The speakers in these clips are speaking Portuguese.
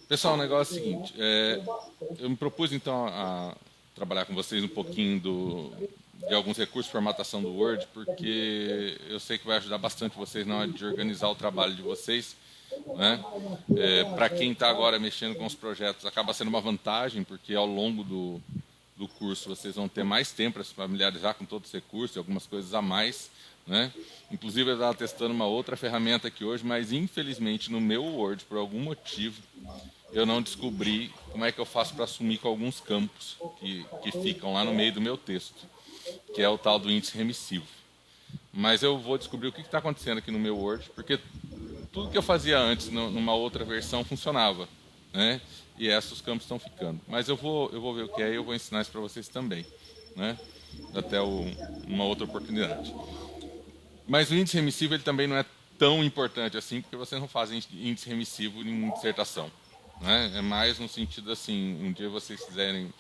Pessoal, o negócio é o seguinte, eu me propus então a trabalhar com vocês um pouquinho de alguns recursos de formatação do Word, porque eu sei que vai ajudar bastante vocês na hora de organizar o trabalho de vocês, né? Para quem está agora mexendo com os projetos, acaba sendo uma vantagem, porque ao longo do curso vocês vão ter mais tempo para se familiarizar com todos os recursos, algumas coisas a mais, né? Inclusive eu estava testando uma outra ferramenta aqui hoje, mas infelizmente no meu Word, por algum motivo, eu não descobri como é que eu faço para assumir com alguns campos que ficam lá no meio do meu texto, que é o tal do índice remissivo. Mas eu vou descobrir o que está acontecendo aqui no meu Word, porque tudo que eu fazia antes numa outra versão funcionava, né? E esses campos estão ficando. Mas eu vou ver o que é e eu vou ensinar isso para vocês também, né? Até uma outra oportunidade. Mas o índice remissivo ele também não é tão importante assim, porque vocês não fazem índice remissivo em dissertação, né? É mais no sentido assim, um dia vocês quiserem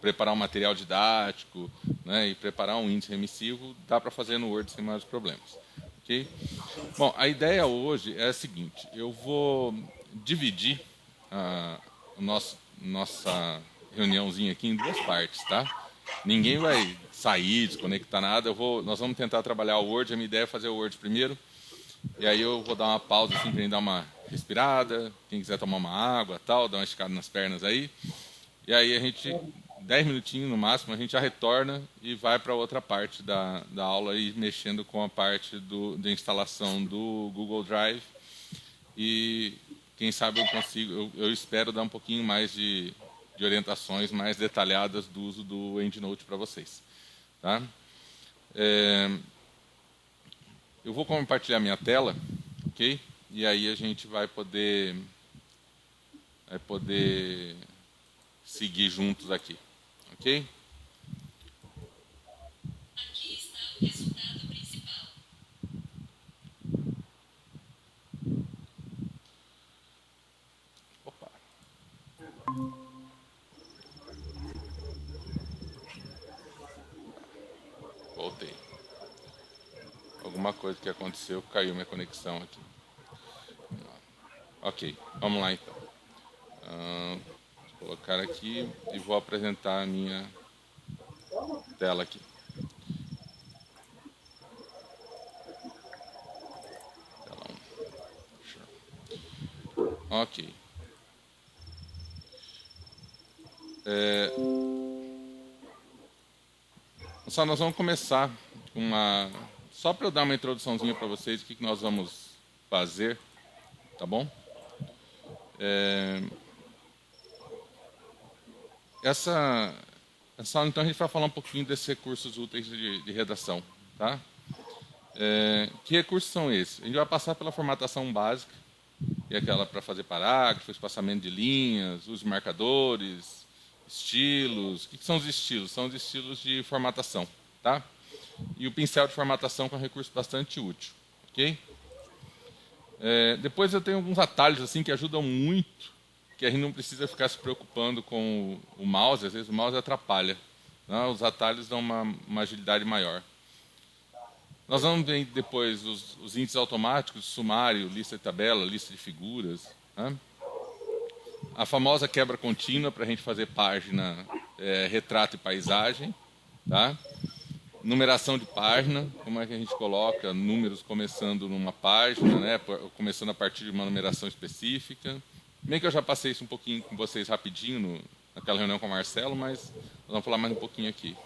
preparar um material didático, né, e preparar um índice remissivo, dá para fazer no Word sem maiores problemas, ok? Bom, a ideia hoje é a seguinte: eu vou dividir a nossa reuniãozinha aqui em duas partes, tá? Ninguém vai sair, desconectar nada. Nós vamos tentar trabalhar o Word. A minha ideia é fazer o Word primeiro. E aí eu vou dar uma pausa assim para gente dar uma respirada. Quem quiser tomar uma água, tal, dar uma esticada nas pernas aí. E aí a gente, 10 minutinhos no máximo, a gente já retorna e vai para outra parte da aula aí mexendo com a parte da instalação do Google Drive. E quem sabe eu consigo, eu espero dar um pouquinho mais de orientações mais detalhadas do uso do EndNote para vocês. Tá? Eu vou compartilhar minha tela, ok? E aí a gente vai poder seguir juntos aqui, ok? Aqui está o resultado principal. Opa, voltei. Alguma coisa que aconteceu, caiu minha conexão aqui. Ok, vamos lá então. Vou colocar aqui e vou apresentar a minha tela aqui. Tela 1. Ok. Só nós vamos começar com só para eu dar uma introduçãozinha para vocês, o que nós vamos fazer, tá bom? Essa aula, então, a gente vai falar um pouquinho desses recursos úteis de redação, tá? Que recursos são esses? A gente vai passar pela formatação básica, que é aquela para fazer parágrafo, espaçamento de linhas, uso de marcadores, estilos. O que são os estilos? São os estilos de formatação, tá? E o pincel de formatação, que é um recurso bastante útil, ok? Depois eu tenho alguns atalhos assim que ajudam muito, que a gente não precisa ficar se preocupando com o mouse. Às vezes o mouse atrapalha, né? Os atalhos dão uma agilidade maior. Nós vamos ver depois os índices automáticos, sumário, lista de tabela, lista de figuras, né? A famosa quebra contínua para a gente fazer página, retrato e paisagem, tá? Numeração de página, como é que a gente coloca números começando numa página, né? Começando a partir de uma numeração específica. Bem que eu já passei isso um pouquinho com vocês rapidinho naquela reunião com o Marcelo, mas nós vamos falar mais um pouquinho aqui.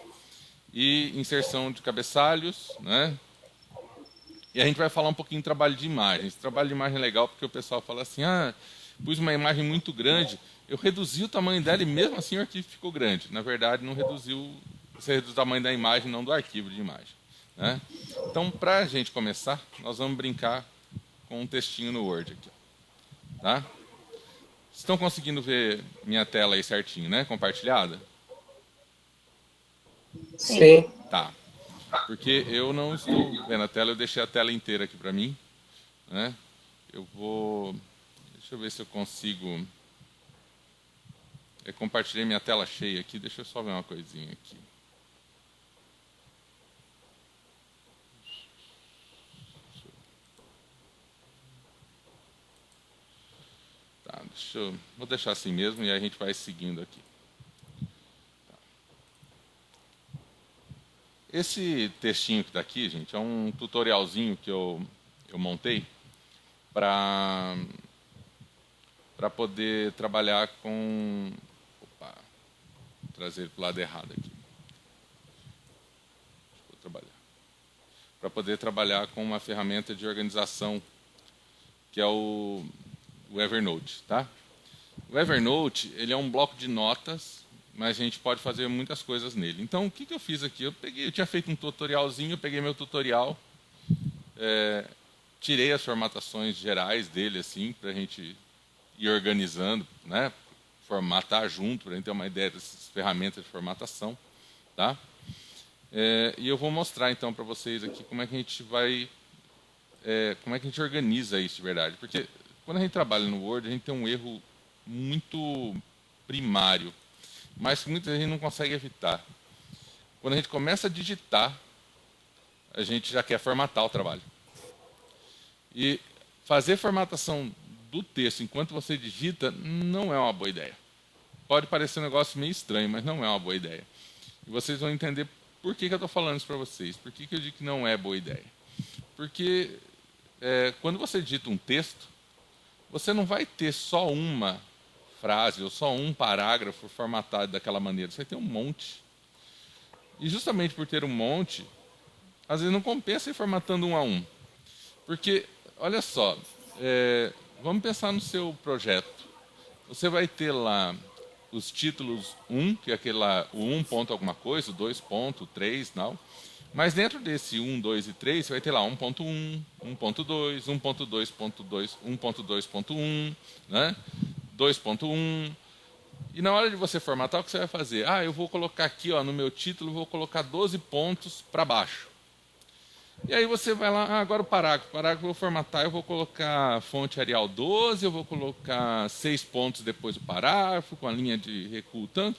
E inserção de cabeçalhos, né? E a gente vai falar um pouquinho de trabalho de imagem. Esse trabalho de imagem é legal porque o pessoal fala assim: pus uma imagem muito grande, eu reduzi o tamanho dela e mesmo assim o arquivo ficou grande. Na verdade, não reduziu, você reduziu o tamanho da imagem, não do arquivo de imagem, né? Então, para a gente começar, nós vamos brincar com um textinho no Word aqui, tá? Estão conseguindo ver minha tela aí certinho, né? Compartilhada? Sim. Tá. Porque eu não estou vendo a tela, eu deixei a tela inteira aqui para mim, né? Deixa eu ver se eu consigo. Eu compartilhei minha tela cheia aqui, deixa eu só ver uma coisinha aqui. Vou deixar assim mesmo e a gente vai seguindo aqui. Esse textinho que está aqui, gente, é um tutorialzinho que eu montei para poder trabalhar com... Opa, vou trazer para o lado errado aqui. Para poder trabalhar com uma ferramenta de organização, que é o Evernote. Tá? O Evernote ele é um bloco de notas, mas a gente pode fazer muitas coisas nele. Então, o que eu fiz aqui? Eu tinha feito um tutorialzinho, eu peguei meu tutorial, tirei as formatações gerais dele, assim, para a gente ir organizando, né? Formatar junto, para a gente ter uma ideia dessas ferramentas de formatação. Tá? E eu vou mostrar, então, para vocês aqui como é que a gente vai... como é que a gente organiza isso de verdade. Porque quando a gente trabalha no Word, a gente tem um erro muito primário, mas que muita gente não consegue evitar. Quando a gente começa a digitar, a gente já quer formatar o trabalho. E fazer formatação do texto enquanto você digita não é uma boa ideia. Pode parecer um negócio meio estranho, mas não é uma boa ideia. E vocês vão entender por que eu estou falando isso para vocês. Por que eu digo que não é boa ideia? Porque quando você digita um texto, você não vai ter só uma frase ou só um parágrafo formatado daquela maneira. Você vai ter um monte. E justamente por ter um monte, às vezes não compensa ir formatando um a um. Porque, olha só, vamos pensar no seu projeto. Você vai ter lá os títulos 1, que é aquele lá, o 1 ponto alguma coisa, o 2 ponto, 3, não. Mas dentro desse 1, 2 e 3, você vai ter lá 1.1, 1.2, 1.2.2, 1.2.1, né? 2.1. E na hora de você formatar, o que você vai fazer? Eu vou colocar aqui, ó, no meu título, vou colocar 12 pontos para baixo. E aí você vai lá, agora o parágrafo. O parágrafo eu vou formatar, eu vou colocar fonte Arial 12, eu vou colocar 6 pontos depois do parágrafo, com a linha de recuo tanto.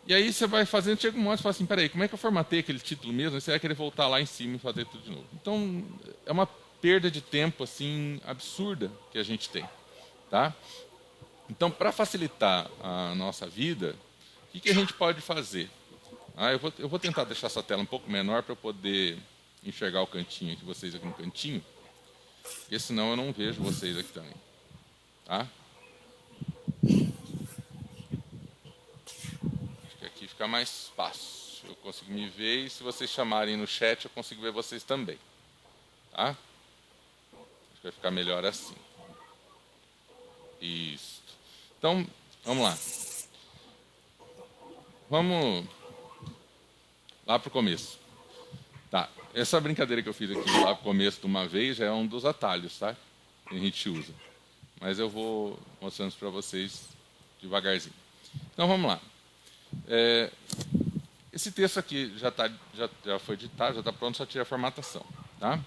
E aí você vai fazendo, chega um momento e fala assim, peraí, como é que eu formatei aquele título mesmo? Aí você vai querer voltar lá em cima e fazer tudo de novo. Então, é uma perda de tempo assim absurda que a gente tem. Tá? Então, para facilitar a nossa vida, o que a gente pode fazer? Eu vou tentar deixar essa tela um pouco menor para eu poder enxergar o cantinho aqui, vocês aqui no cantinho, porque senão eu não vejo vocês aqui também. Tá? Acho que aqui fica mais fácil. Eu consigo me ver e se vocês chamarem no chat eu consigo ver vocês também. Tá? Acho que vai ficar melhor assim. Isso. Então, vamos lá. Vamos lá para o começo. Tá. Essa brincadeira que eu fiz aqui lá no começo de uma vez já é um dos atalhos, tá? Que a gente usa. Mas eu vou mostrando isso para vocês devagarzinho. Então vamos lá. Esse texto aqui já foi editado, já está pronto, só tira a formatação. Tá?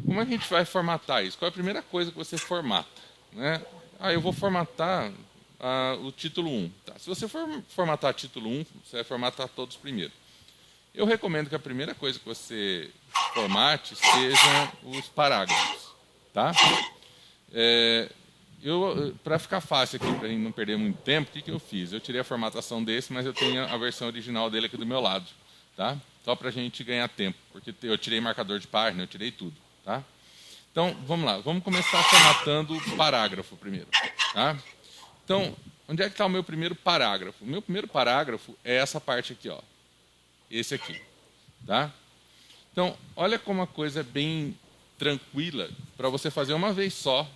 Como é que a gente vai formatar isso? Qual é a primeira coisa que você formata? Né? Eu vou formatar o título 1. Tá? Se você for formatar título 1, você vai formatar todos primeiro. Eu recomendo que a primeira coisa que você formate sejam os parágrafos. Tá? Para ficar fácil aqui, para não perder muito tempo, o que eu fiz? Eu tirei a formatação desse, mas eu tenho a versão original dele aqui do meu lado. Tá? Só para a gente ganhar tempo, porque eu tirei marcador de página, eu tirei tudo. Tá? Então, vamos lá. Vamos começar formatando o parágrafo primeiro. Tá? Então, onde é que está o meu primeiro parágrafo? O meu primeiro parágrafo é essa parte aqui, ó. Esse aqui. Tá? Então, olha como a coisa é bem tranquila para você fazer uma vez só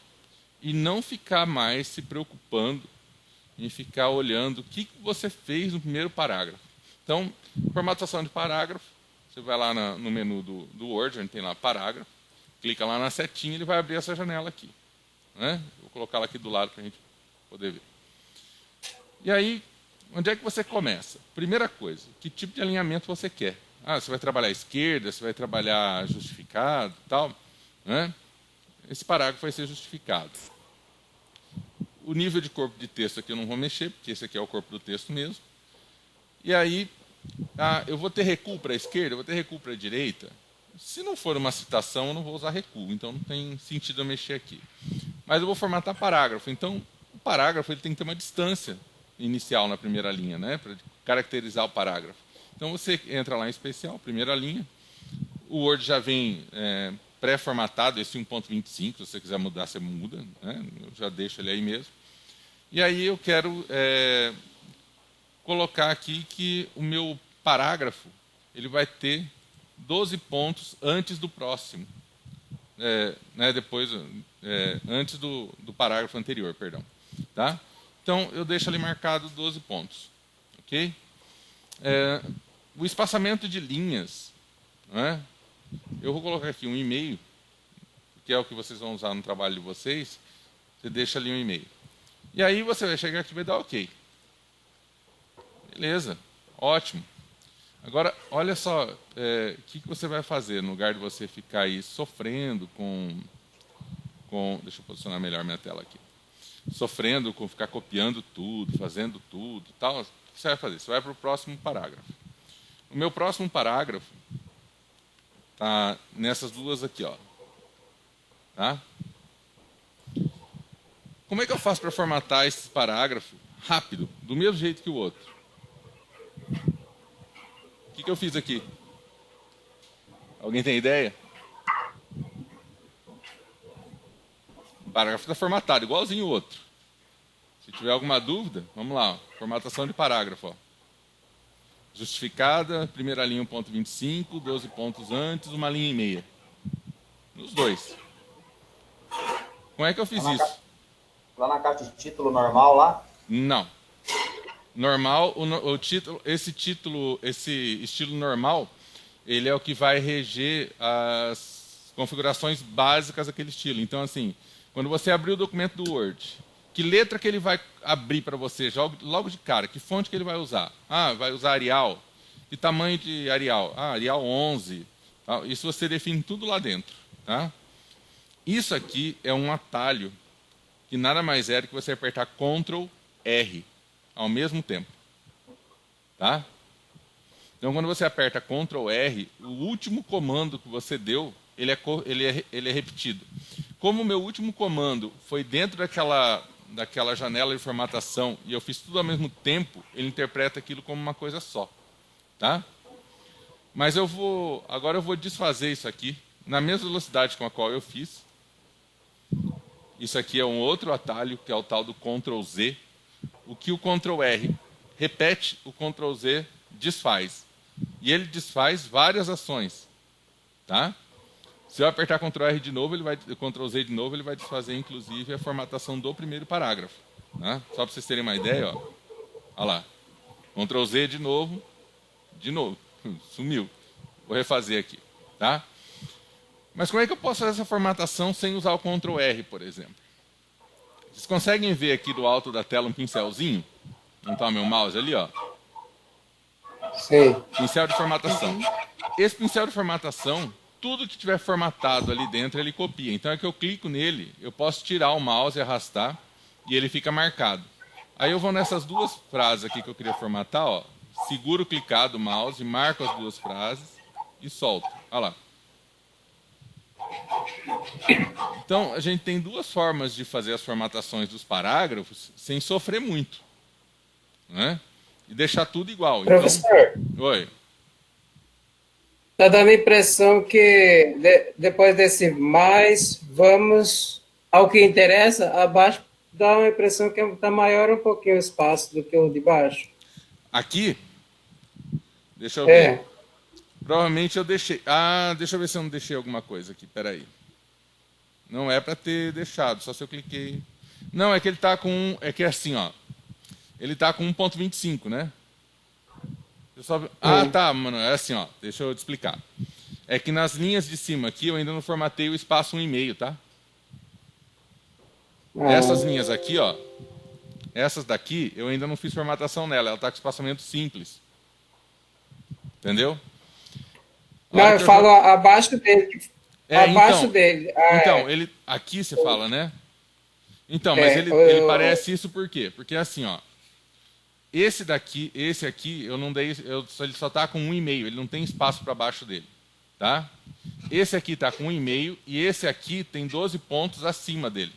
e não ficar mais se preocupando em ficar olhando o que você fez no primeiro parágrafo. Então, formatação de parágrafo, você vai lá no menu do Word, onde tem lá parágrafo, clica lá na setinha e ele vai abrir essa janela aqui. Né? Vou colocar ela aqui do lado para a gente poder ver. E aí, onde é que você começa? Primeira coisa, que tipo de alinhamento você quer? Você vai trabalhar à esquerda, você vai trabalhar justificado e tal. Né? Esse parágrafo vai ser justificado. O nível de corpo de texto aqui eu não vou mexer, porque esse aqui é o corpo do texto mesmo. E aí, eu vou ter recuo para a esquerda, eu vou ter recuo para a direita. Se não for uma citação, eu não vou usar recuo, então não tem sentido eu mexer aqui. mas eu vou formatar parágrafo. Então, o parágrafo ele tem que ter uma distância inicial na primeira linha, né, para caracterizar o parágrafo. Então, você entra lá em especial, primeira linha. O Word já vem pré-formatado, esse 1.25, se você quiser mudar, você muda. Né? Eu já deixo ele aí mesmo. E aí eu quero colocar aqui que o meu parágrafo ele vai ter 12 pontos antes do próximo. Depois, antes do parágrafo anterior, perdão. Tá? Então, eu deixo ali marcado 12 pontos. Ok? O espaçamento de linhas, né? Eu vou colocar aqui um e-mail, que é o que vocês vão usar no trabalho de vocês. Você deixa ali um e-mail. E aí você vai chegar aqui e vai dar OK. Beleza, ótimo. Agora, olha só, o que você vai fazer no lugar de você ficar aí sofrendo com... Deixa eu posicionar melhor minha tela aqui. Sofrendo com ficar copiando tudo, fazendo tudo e tal. O que você vai fazer? Você vai para o próximo parágrafo. O meu próximo parágrafo está nessas duas aqui, ó. Tá? Como é que eu faço para formatar esse parágrafo rápido, do mesmo jeito que o outro? O que eu fiz aqui? Alguém tem ideia? O parágrafo está formatado, igualzinho o outro. Se tiver alguma dúvida, vamos lá. Ó. Formatação de parágrafo. Ó. Justificada, primeira linha 1.25, 12 pontos antes, uma linha e meia. Nos dois. Como é que eu fiz isso? Lá na caixa de título normal lá? Não. Normal, o título, esse estilo normal, ele é o que vai reger as configurações básicas daquele estilo. Então, assim, quando você abrir o documento do Word, que letra que ele vai abrir para você logo de cara? Que fonte que ele vai usar? Ah, vai usar Arial. Que tamanho de Arial? Ah, Arial 11. Isso você define tudo lá dentro. Tá? Isso aqui é um atalho que nada mais é do que você apertar Ctrl R ao mesmo tempo. Tá? Então, quando você aperta Ctrl R, o último comando que você deu, ele é repetido. Como o meu último comando foi dentro daquela janela de formatação e eu fiz tudo ao mesmo tempo, ele interpreta aquilo como uma coisa só. Tá? Mas agora eu vou desfazer isso aqui na mesma velocidade com a qual eu fiz. Isso aqui é um outro atalho, que é o tal do Ctrl Z. O que o Ctrl R repete, o Ctrl Z desfaz. E ele desfaz várias ações. Tá? Se eu apertar Ctrl R de novo, Ctrl Z de novo, ele vai desfazer, inclusive, a formatação do primeiro parágrafo. Tá? Só para vocês terem uma ideia, ó. Olha lá. Ctrl Z de novo. Sumiu. Vou refazer aqui. Tá? Mas como é que eu posso fazer essa formatação sem usar o Ctrl R, por exemplo? Vocês conseguem ver aqui do alto da tela um pincelzinho? Não está o meu mouse ali, ó? Sim. Pincel de formatação. Esse pincel de formatação, tudo que tiver formatado ali dentro, ele copia. Então é que eu clico nele, eu posso tirar o mouse e arrastar, e ele fica marcado. Aí eu vou nessas duas frases aqui que eu queria formatar, ó. Seguro clicar do mouse, marco as duas frases e solto. Olha lá. Então, a gente tem duas formas de fazer as formatações dos parágrafos sem sofrer muito. Né? E deixar tudo igual. Professor, então, oi. Está dando a impressão que depois desse mais, vamos ao que interessa, abaixo dá uma impressão que está maior um pouquinho o espaço do que o de baixo. Aqui? Deixa eu ver. Provavelmente eu deixei... Ah, deixa eu ver se eu não deixei alguma coisa aqui. Peraí. Não é para ter deixado, só se eu cliquei... Não, é que ele está com... É que é assim, ó. Ele está com 1.25, né? Ah, tá, mano. É assim, ó. Deixa eu te explicar. É que nas linhas de cima aqui eu ainda não formatei o espaço 1,5, tá? Essas linhas aqui, ó. Essas daqui, eu ainda não fiz formatação nela. Ela está com espaçamento simples. Entendeu? Não, eu falo abaixo dele. Abaixo então, dele. Então, ele, aqui você fala, né? Então, mas ele parece isso por quê? Porque assim, ó. Esse aqui, eu não dei, ele só está com 1,5, ele não tem espaço para baixo dele. Tá? Esse aqui está com 1,5 e esse aqui tem 12 pontos acima dele.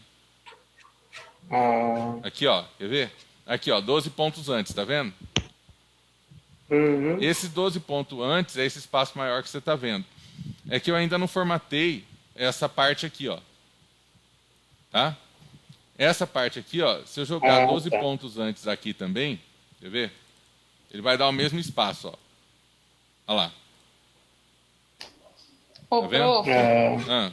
Ah, Aqui, ó, quer ver? Aqui, ó, 12 pontos antes, tá vendo? uhum. Esses 12 pontos antes é esse espaço maior que você está vendo. É que eu ainda não formatei essa parte aqui, ó. Tá? Essa parte aqui, ó, se eu jogar Ah, 12 tá. pontos antes aqui também, quer ver? Ele vai dar o mesmo espaço, ó. Olha lá. Tá Ô, vendo? prof, Ah, Ah.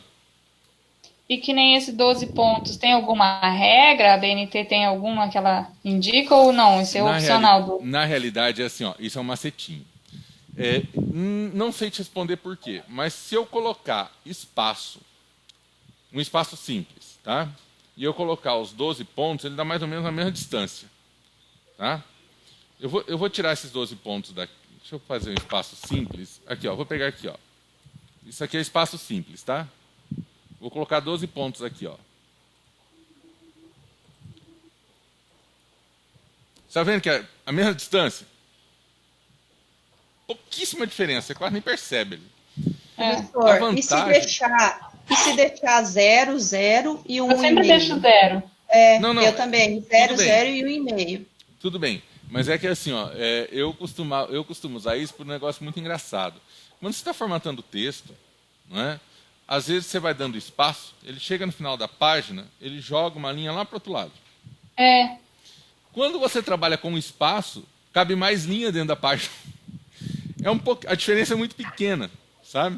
e que nem esse 12 pontos, tem alguma regra? A BNT tem alguma que ela indica ou não? Isso é opcional do. Na realidade, é assim, ó, isso é um macetinho. Não sei te responder por quê, mas se eu colocar espaço, um espaço simples, tá? E eu colocar os 12 pontos, ele dá mais ou menos a mesma distância, tá? Eu vou tirar esses 12 pontos daqui. Deixa eu fazer um espaço simples. Aqui, ó, vou pegar aqui, ó. Isso aqui é espaço simples, tá? Vou colocar 12 pontos aqui, ó. Você tá vendo que é a mesma distância? Pouquíssima diferença, você quase nem percebe. É. A Professor, vantagem... e se deixar 0, 0 e Eu sempre deixo 1,5? zero. Não, Eu também, tudo 0, bem. 0 e 1,5. Tudo bem, mas é que assim, ó, eu costumo usar isso por um negócio muito engraçado. Quando você está formatando o texto, não é? Às vezes você vai dando espaço, ele chega no final da página, ele joga uma linha lá para o outro lado. É. Quando você trabalha com espaço, cabe mais linha dentro da página. A diferença é muito pequena, sabe?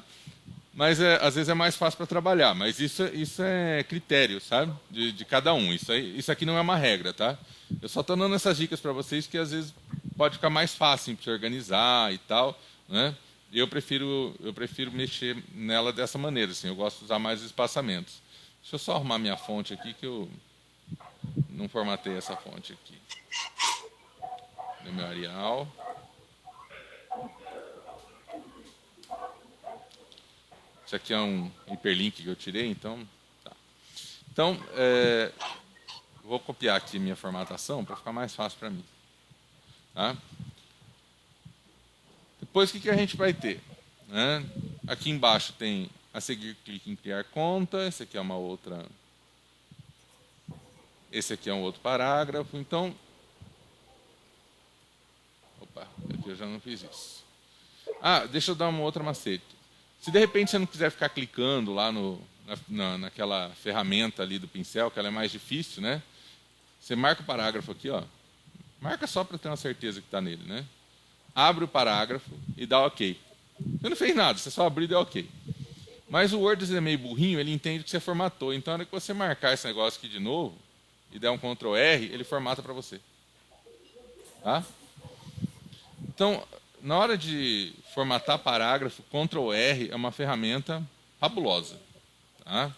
Mas às vezes é mais fácil para trabalhar. Mas isso é critério, sabe? De cada um. Isso aqui não é uma regra, tá? Eu só estou dando essas dicas para vocês que às vezes pode ficar mais fácil para se organizar e tal, né? Eu prefiro mexer nela dessa maneira, assim. Eu gosto de usar mais espaçamentos. Deixa eu só arrumar minha fonte aqui que eu não formatei essa fonte aqui. Do meu Arial. Isso aqui é um hiperlink que eu tirei, então... Tá. Então, vou copiar aqui minha formatação para ficar mais fácil para mim. Tá? Depois, o que a gente vai ter? Né? Aqui embaixo tem a seguir, clique em criar conta. Esse aqui é uma outra... Esse aqui é um outro parágrafo. Então... Opa, aqui eu já não fiz isso. Deixa eu dar uma outra macete. Se de repente você não quiser ficar clicando lá naquela ferramenta ali do pincel, que ela é mais difícil, né? Você marca o parágrafo aqui, ó. Marca só para ter uma certeza que está nele, né? Abre o parágrafo e dá OK. Você não fez nada, você só abriu e deu OK. Mas o Word é meio burrinho, ele entende que você formatou. Então, na hora que você marcar esse negócio aqui de novo e der um Ctrl R, ele formata para você. Tá? Então, na hora de formatar parágrafo, Ctrl R é uma ferramenta fabulosa. Tá?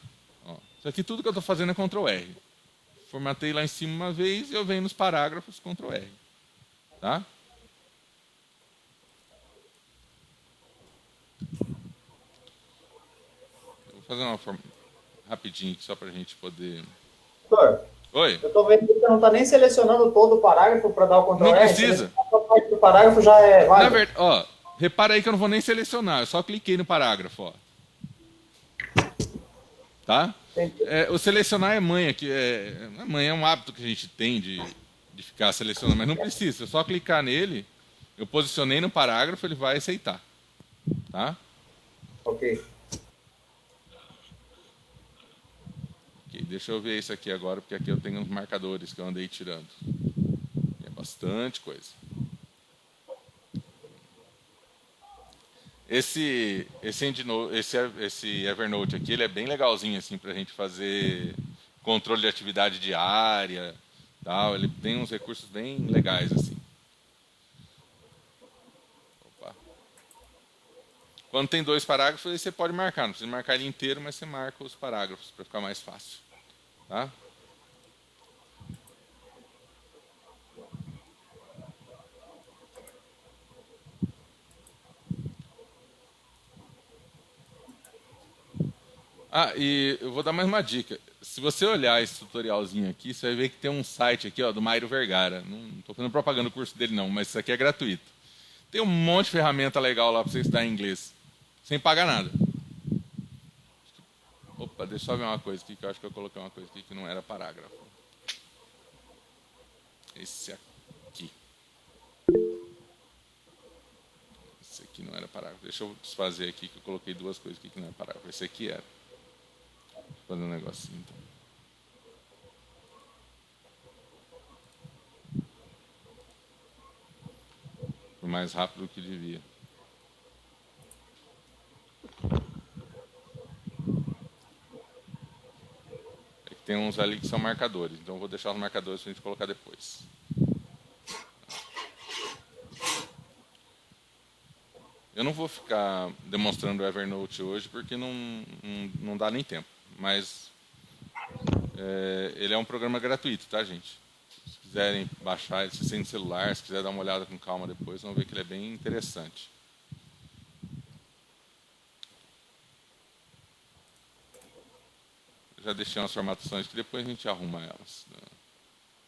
Ó, isso aqui tudo que eu estou fazendo é Ctrl R. Formatei lá em cima uma vez e eu venho nos parágrafos Ctrl R. Tá? Eu vou fazer uma forma rapidinho aqui só para a gente poder... Doutor, Oi? eu estou vendo que você não está nem selecionando todo o parágrafo para dar o Ctrl Não R. precisa. A parte do parágrafo já é válida. Na verdade, ó, repara aí que eu não vou nem selecionar, eu só cliquei no parágrafo, ó. Tá? O selecionar é manha, manha é um hábito que a gente tem de ficar selecionando, mas não precisa, eu só clicar nele, eu posicionei no parágrafo, ele vai aceitar. Tá? Ok. Ok, deixa eu ver isso aqui agora, porque aqui eu tenho uns marcadores que eu andei tirando. É bastante coisa. Esse Evernote aqui, ele é bem legalzinho assim para a gente fazer controle de atividade diária, tal. Ele tem uns recursos bem legais assim. Opa. Quando tem 2 parágrafos, aí você pode marcar. Não precisa marcar ele inteiro, mas você marca os parágrafos para ficar mais fácil, tá? E eu vou dar mais uma dica. Se você olhar esse tutorialzinho aqui, você vai ver que tem um site aqui, ó, do Mairo Vergara. Não estou fazendo propaganda do curso dele não, mas isso aqui é gratuito. Tem um monte de ferramenta legal lá para você estudar inglês, sem pagar nada. Opa, deixa eu só ver uma coisa aqui, que eu acho que eu coloquei uma coisa aqui que não era parágrafo. esse aqui. Esse aqui não era parágrafo. Deixa eu desfazer aqui, que eu coloquei duas coisas aqui que não é parágrafo. Esse aqui era. Vou fazer um negocinho, então. Foi mais rápido do que devia. É que tem uns ali que são marcadores, então eu vou deixar os marcadores para a gente colocar depois. Eu não vou ficar demonstrando o Evernote hoje porque não dá nem tempo, mas ele é um programa gratuito, tá, gente? Se quiserem baixar ele, se tem celular, se quiser dar uma olhada com calma depois, vão ver que ele é bem interessante. Eu já deixei umas formatações que depois a gente arruma elas.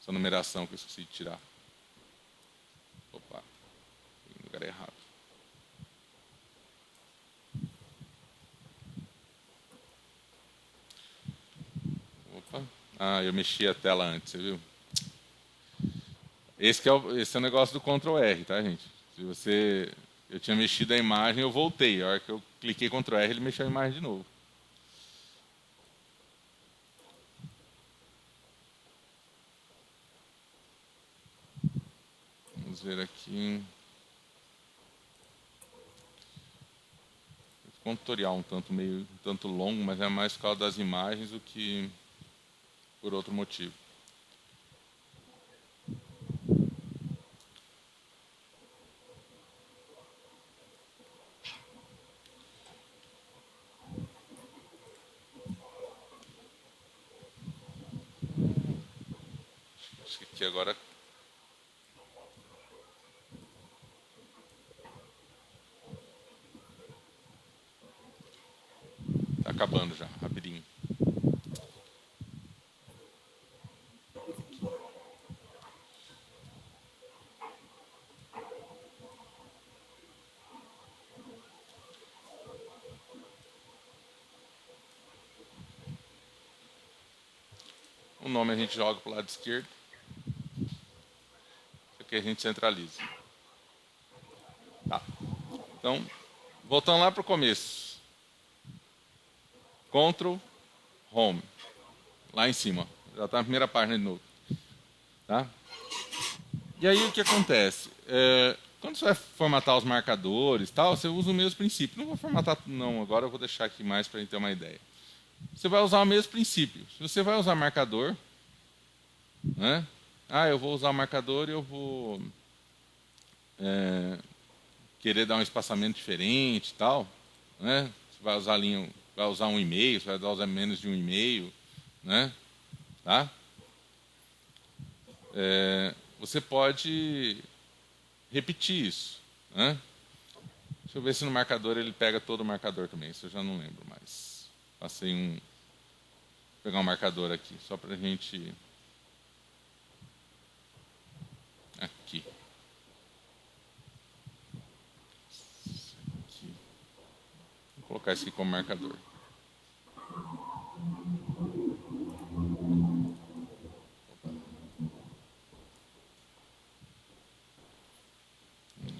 Essa numeração que eu esqueci de tirar. Opa, no lugar errado. Opa, eu mexi a tela antes, você viu? Esse é o negócio do Ctrl R, tá, gente? Eu tinha mexido a imagem, eu voltei. A hora que eu cliquei Ctrl R, ele mexeu a imagem de novo. Vamos ver aqui. Ficou um tutorial um tanto longo, mas é mais por causa das imagens do que por outro motivo. Acho que aqui agora... Tá acabando já, rapidinho. O nome a gente joga para o lado esquerdo. Isso aqui a gente centraliza. Tá. Então, voltando lá para o começo. Ctrl Home. Lá em cima. Já está na primeira página de novo. Tá? E aí o que acontece? Quando você vai formatar os marcadores, tal, você usa o mesmo princípio. Não vou formatar não, agora eu vou deixar aqui mais para a gente ter uma ideia. Você vai usar o mesmo princípio. Se você vai usar marcador, né? Eu vou usar o marcador e eu vou querer dar um espaçamento diferente, tal, né? Você vai usar vai usar um e-mail, você vai usar menos de um e-mail, né? Tá? Você pode repetir isso, né? Deixa eu ver se no marcador ele pega todo o marcador também. Isso eu já não lembro mais. Passei vou pegar um marcador aqui, só para a gente... Aqui. Vou colocar isso aqui como marcador.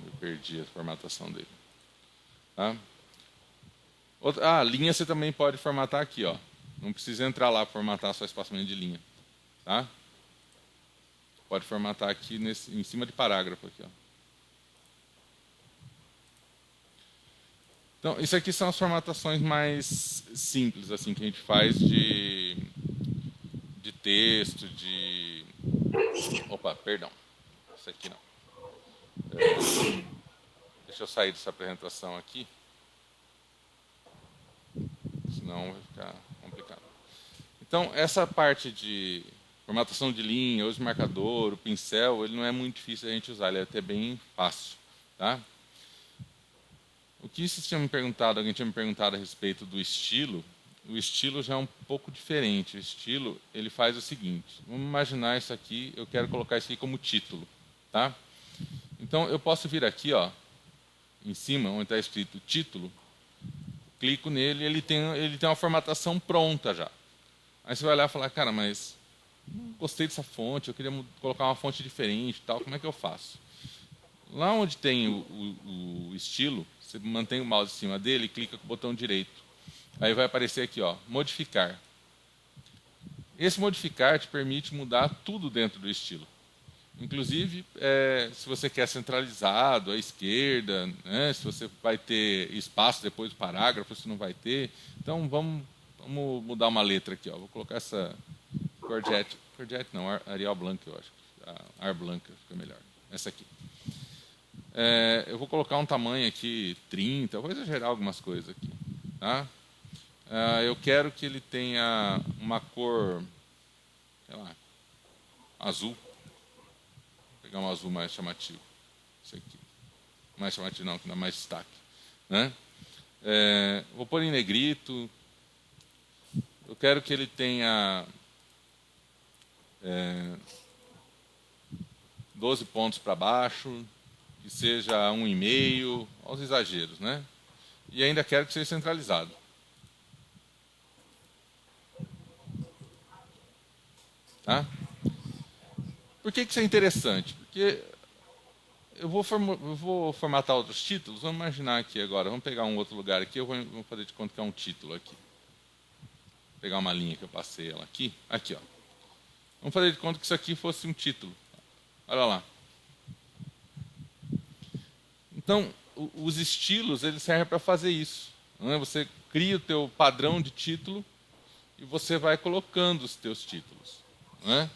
Eu perdi a formatação dele. Tá? Linha você também pode formatar aqui, ó. Não precisa entrar lá para formatar só espaçamento de linha. Tá? Pode formatar aqui em cima de parágrafo. Aqui, ó. Então, isso aqui são as formatações mais simples assim, que a gente faz de texto, Opa, perdão. Isso aqui não. Deixa eu sair dessa apresentação aqui. Senão vai ficar complicado. Então, essa parte de formatação de linha, uso de marcador, o pincel, ele não é muito difícil a gente usar, ele é até bem fácil. Tá? O que alguém tinha me perguntado a respeito do estilo, o estilo já é um pouco diferente. O estilo, ele faz o seguinte, vamos imaginar isso aqui, eu quero colocar isso aqui como título. Tá? Então, eu posso vir aqui, ó, em cima, onde está escrito título, clico nele e ele tem uma formatação pronta já. Aí você vai olhar e falar, cara, mas não gostei dessa fonte, eu queria colocar uma fonte diferente, tal, como é que eu faço? Lá onde tem o estilo, você mantém o mouse em cima dele e clica com o botão direito. Aí vai aparecer aqui, ó, modificar. Esse modificar te permite mudar tudo dentro do estilo. Inclusive, se você quer centralizado, à esquerda, né, se você vai ter espaço depois do parágrafo, se não vai ter. Então, vamos mudar uma letra aqui. Ó. Vou colocar essa Courgette não, Arial Blanc, eu acho. A Ar Blanca fica melhor. Essa aqui. Eu vou colocar um tamanho aqui, 30, vou exagerar algumas coisas aqui. Tá? Eu quero que ele tenha uma cor, sei lá, azul. Vou pegar um azul mais chamativo. Esse aqui. Mais chamativo não, que dá mais destaque. Né? Vou pôr em negrito. Eu quero que ele tenha 12 pontos para baixo, que seja 1,5, aos exageros, né? E ainda quero que seja centralizado. Tá? Por que isso é interessante? Porque eu vou formatar outros títulos. Vamos imaginar aqui agora. Vamos pegar um outro lugar aqui. Eu vou fazer de conta que é um título aqui. Vou pegar uma linha que eu passei ela aqui. Aqui, ó. Vamos fazer de conta que isso aqui fosse um título. Olha lá. Então, os estilos eles servem para fazer isso. Né? Você cria o teu padrão de título e você vai colocando os teus títulos. Né?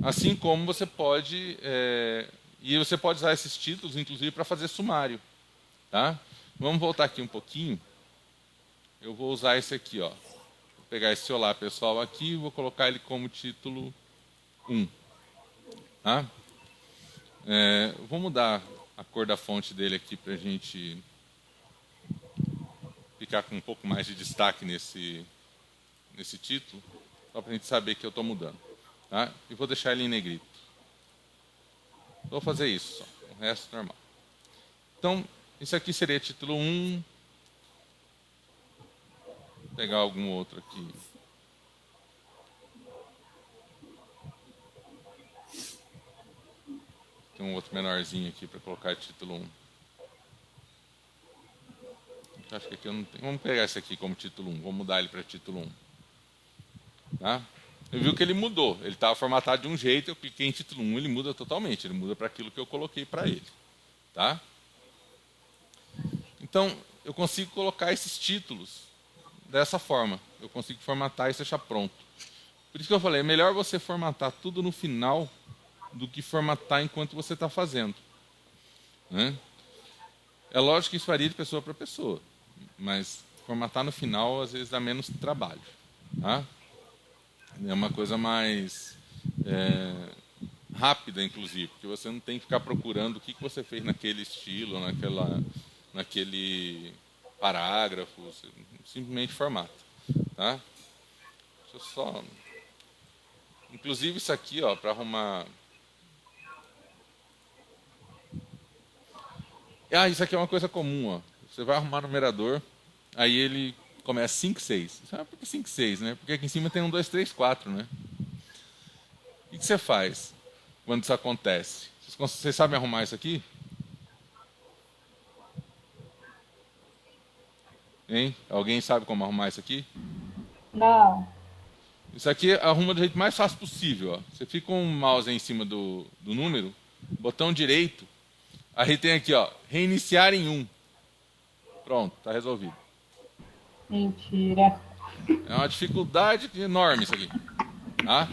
Assim como você pode... e você pode usar esses títulos, inclusive, para fazer sumário. Tá? Vamos voltar aqui um pouquinho. Eu vou usar esse aqui. Ó. Vou pegar esse olá pessoal aqui e vou colocar ele como título 1. Tá? Vou mudar a cor da fonte dele aqui para a gente ficar com um pouco mais de destaque nesse título, só para a gente saber que eu estou mudando. Tá? E vou deixar ele em negrito. Vou fazer isso só, o resto normal. Então, isso aqui seria título 1. Vou pegar algum outro aqui. Tem um outro menorzinho aqui para colocar título 1. Acho que aqui eu não tenho. Vamos pegar esse aqui como título 1. Vou mudar ele para título 1. Tá? Eu vi que ele mudou. Ele estava formatado de um jeito, eu cliquei em título 1, ele muda totalmente. Ele muda para aquilo que eu coloquei para ele. Tá? Então, eu consigo colocar esses títulos dessa forma. Eu consigo formatar e deixar pronto. Por isso que eu falei, é melhor você formatar tudo no final do que formatar enquanto você está fazendo. Né? É lógico que isso varia de pessoa para pessoa, mas formatar no final às vezes dá menos trabalho. Tá? É uma coisa mais rápida, inclusive, porque você não tem que ficar procurando o que você fez naquele estilo, naquele parágrafo, você simplesmente formata. Tá? Deixa eu só... Inclusive isso aqui, ó, para arrumar... Isso aqui é uma coisa comum, ó. Você vai arrumar numerador, aí ele começa 5, 6. Sabe por que 5, 6, né? Porque aqui em cima tem 1, 2, 3, 4, né? O que você faz quando isso acontece? Vocês sabem arrumar isso aqui? Hein? Alguém sabe como arrumar isso aqui? Não. Isso aqui arruma do jeito mais fácil possível, ó. Você fica com o mouse em cima do número, botão direito, aí tem aqui, ó, reiniciar em 1. Pronto, está resolvido. Mentira. É uma dificuldade enorme isso aqui. Tá?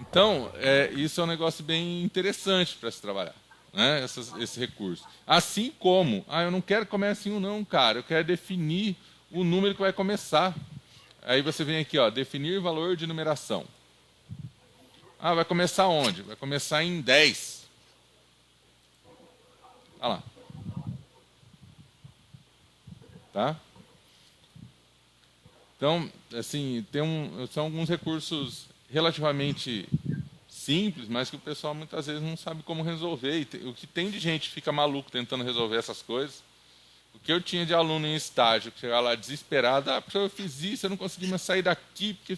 Então, isso é um negócio bem interessante para se trabalhar, né? Esse recurso. Assim como, eu não quero que comece em 1 não, cara. Eu quero definir o número que vai começar. Aí você vem aqui, ó, definir valor de numeração. Vai começar onde? Vai começar em 10. Olha lá. Tá? Então, assim, são alguns recursos relativamente simples, mas que o pessoal muitas vezes não sabe como resolver. E o que tem de gente que fica maluco tentando resolver essas coisas. O que eu tinha de aluno em estágio, que chegava lá desesperado, professor, eu fiz isso, eu não consegui mais sair daqui, porque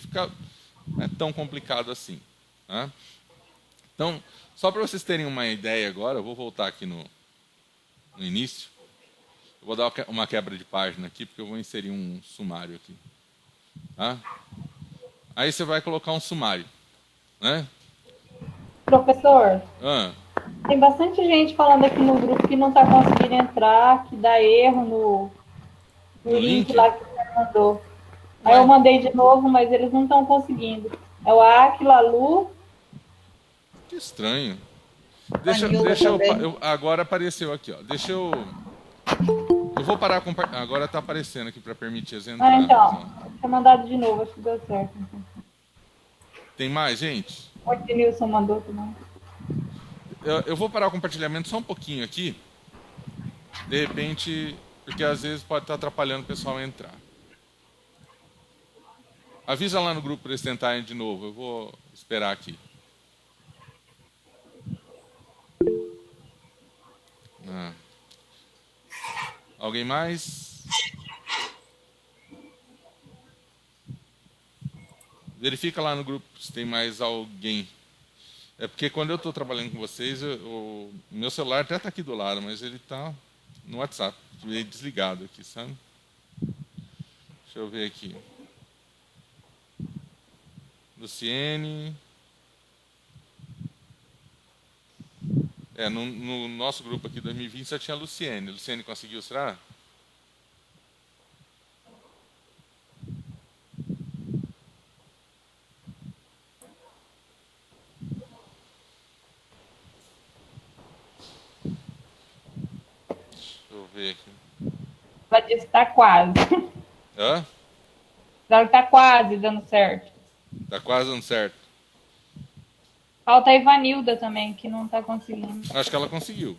não é tão complicado assim. Tá? Então, só para vocês terem uma ideia agora, eu vou voltar aqui no início. Eu vou dar uma quebra de página aqui, porque eu vou inserir um sumário aqui. Tá? Aí você vai colocar um sumário. Né? Professor, Ah, tem bastante gente falando aqui no grupo que não está conseguindo entrar, que dá erro no link lá que você mandou. Aí eu mandei de novo, mas eles não estão conseguindo. É o Aquila Lu. que estranho. Agora apareceu aqui, ó. Eu vou parar com. Agora está aparecendo aqui para permitir as entradas. Então, tinha mandado de novo, acho que deu certo. Então. Tem mais, gente? O Ednilson mandou também. Eu vou parar o compartilhamento só um pouquinho aqui. De repente, porque às vezes pode estar atrapalhando o pessoal a entrar. Avisa lá no grupo para eles tentarem de novo. Eu vou esperar aqui. Alguém mais? Verifica lá no grupo se tem mais alguém. É porque quando eu estou trabalhando com vocês, o meu celular até está aqui do lado, mas ele está no WhatsApp, meio desligado aqui, sabe? Deixa eu ver aqui. Luciene. No nosso grupo aqui 2020 só tinha a Luciene. Luciene conseguiu, será? Deixa eu ver aqui. Ela disse que está quase. Hã? Ela está quase dando certo. Tá quase dando certo. Falta a Ivanilda também, que não está conseguindo. Acho que ela conseguiu.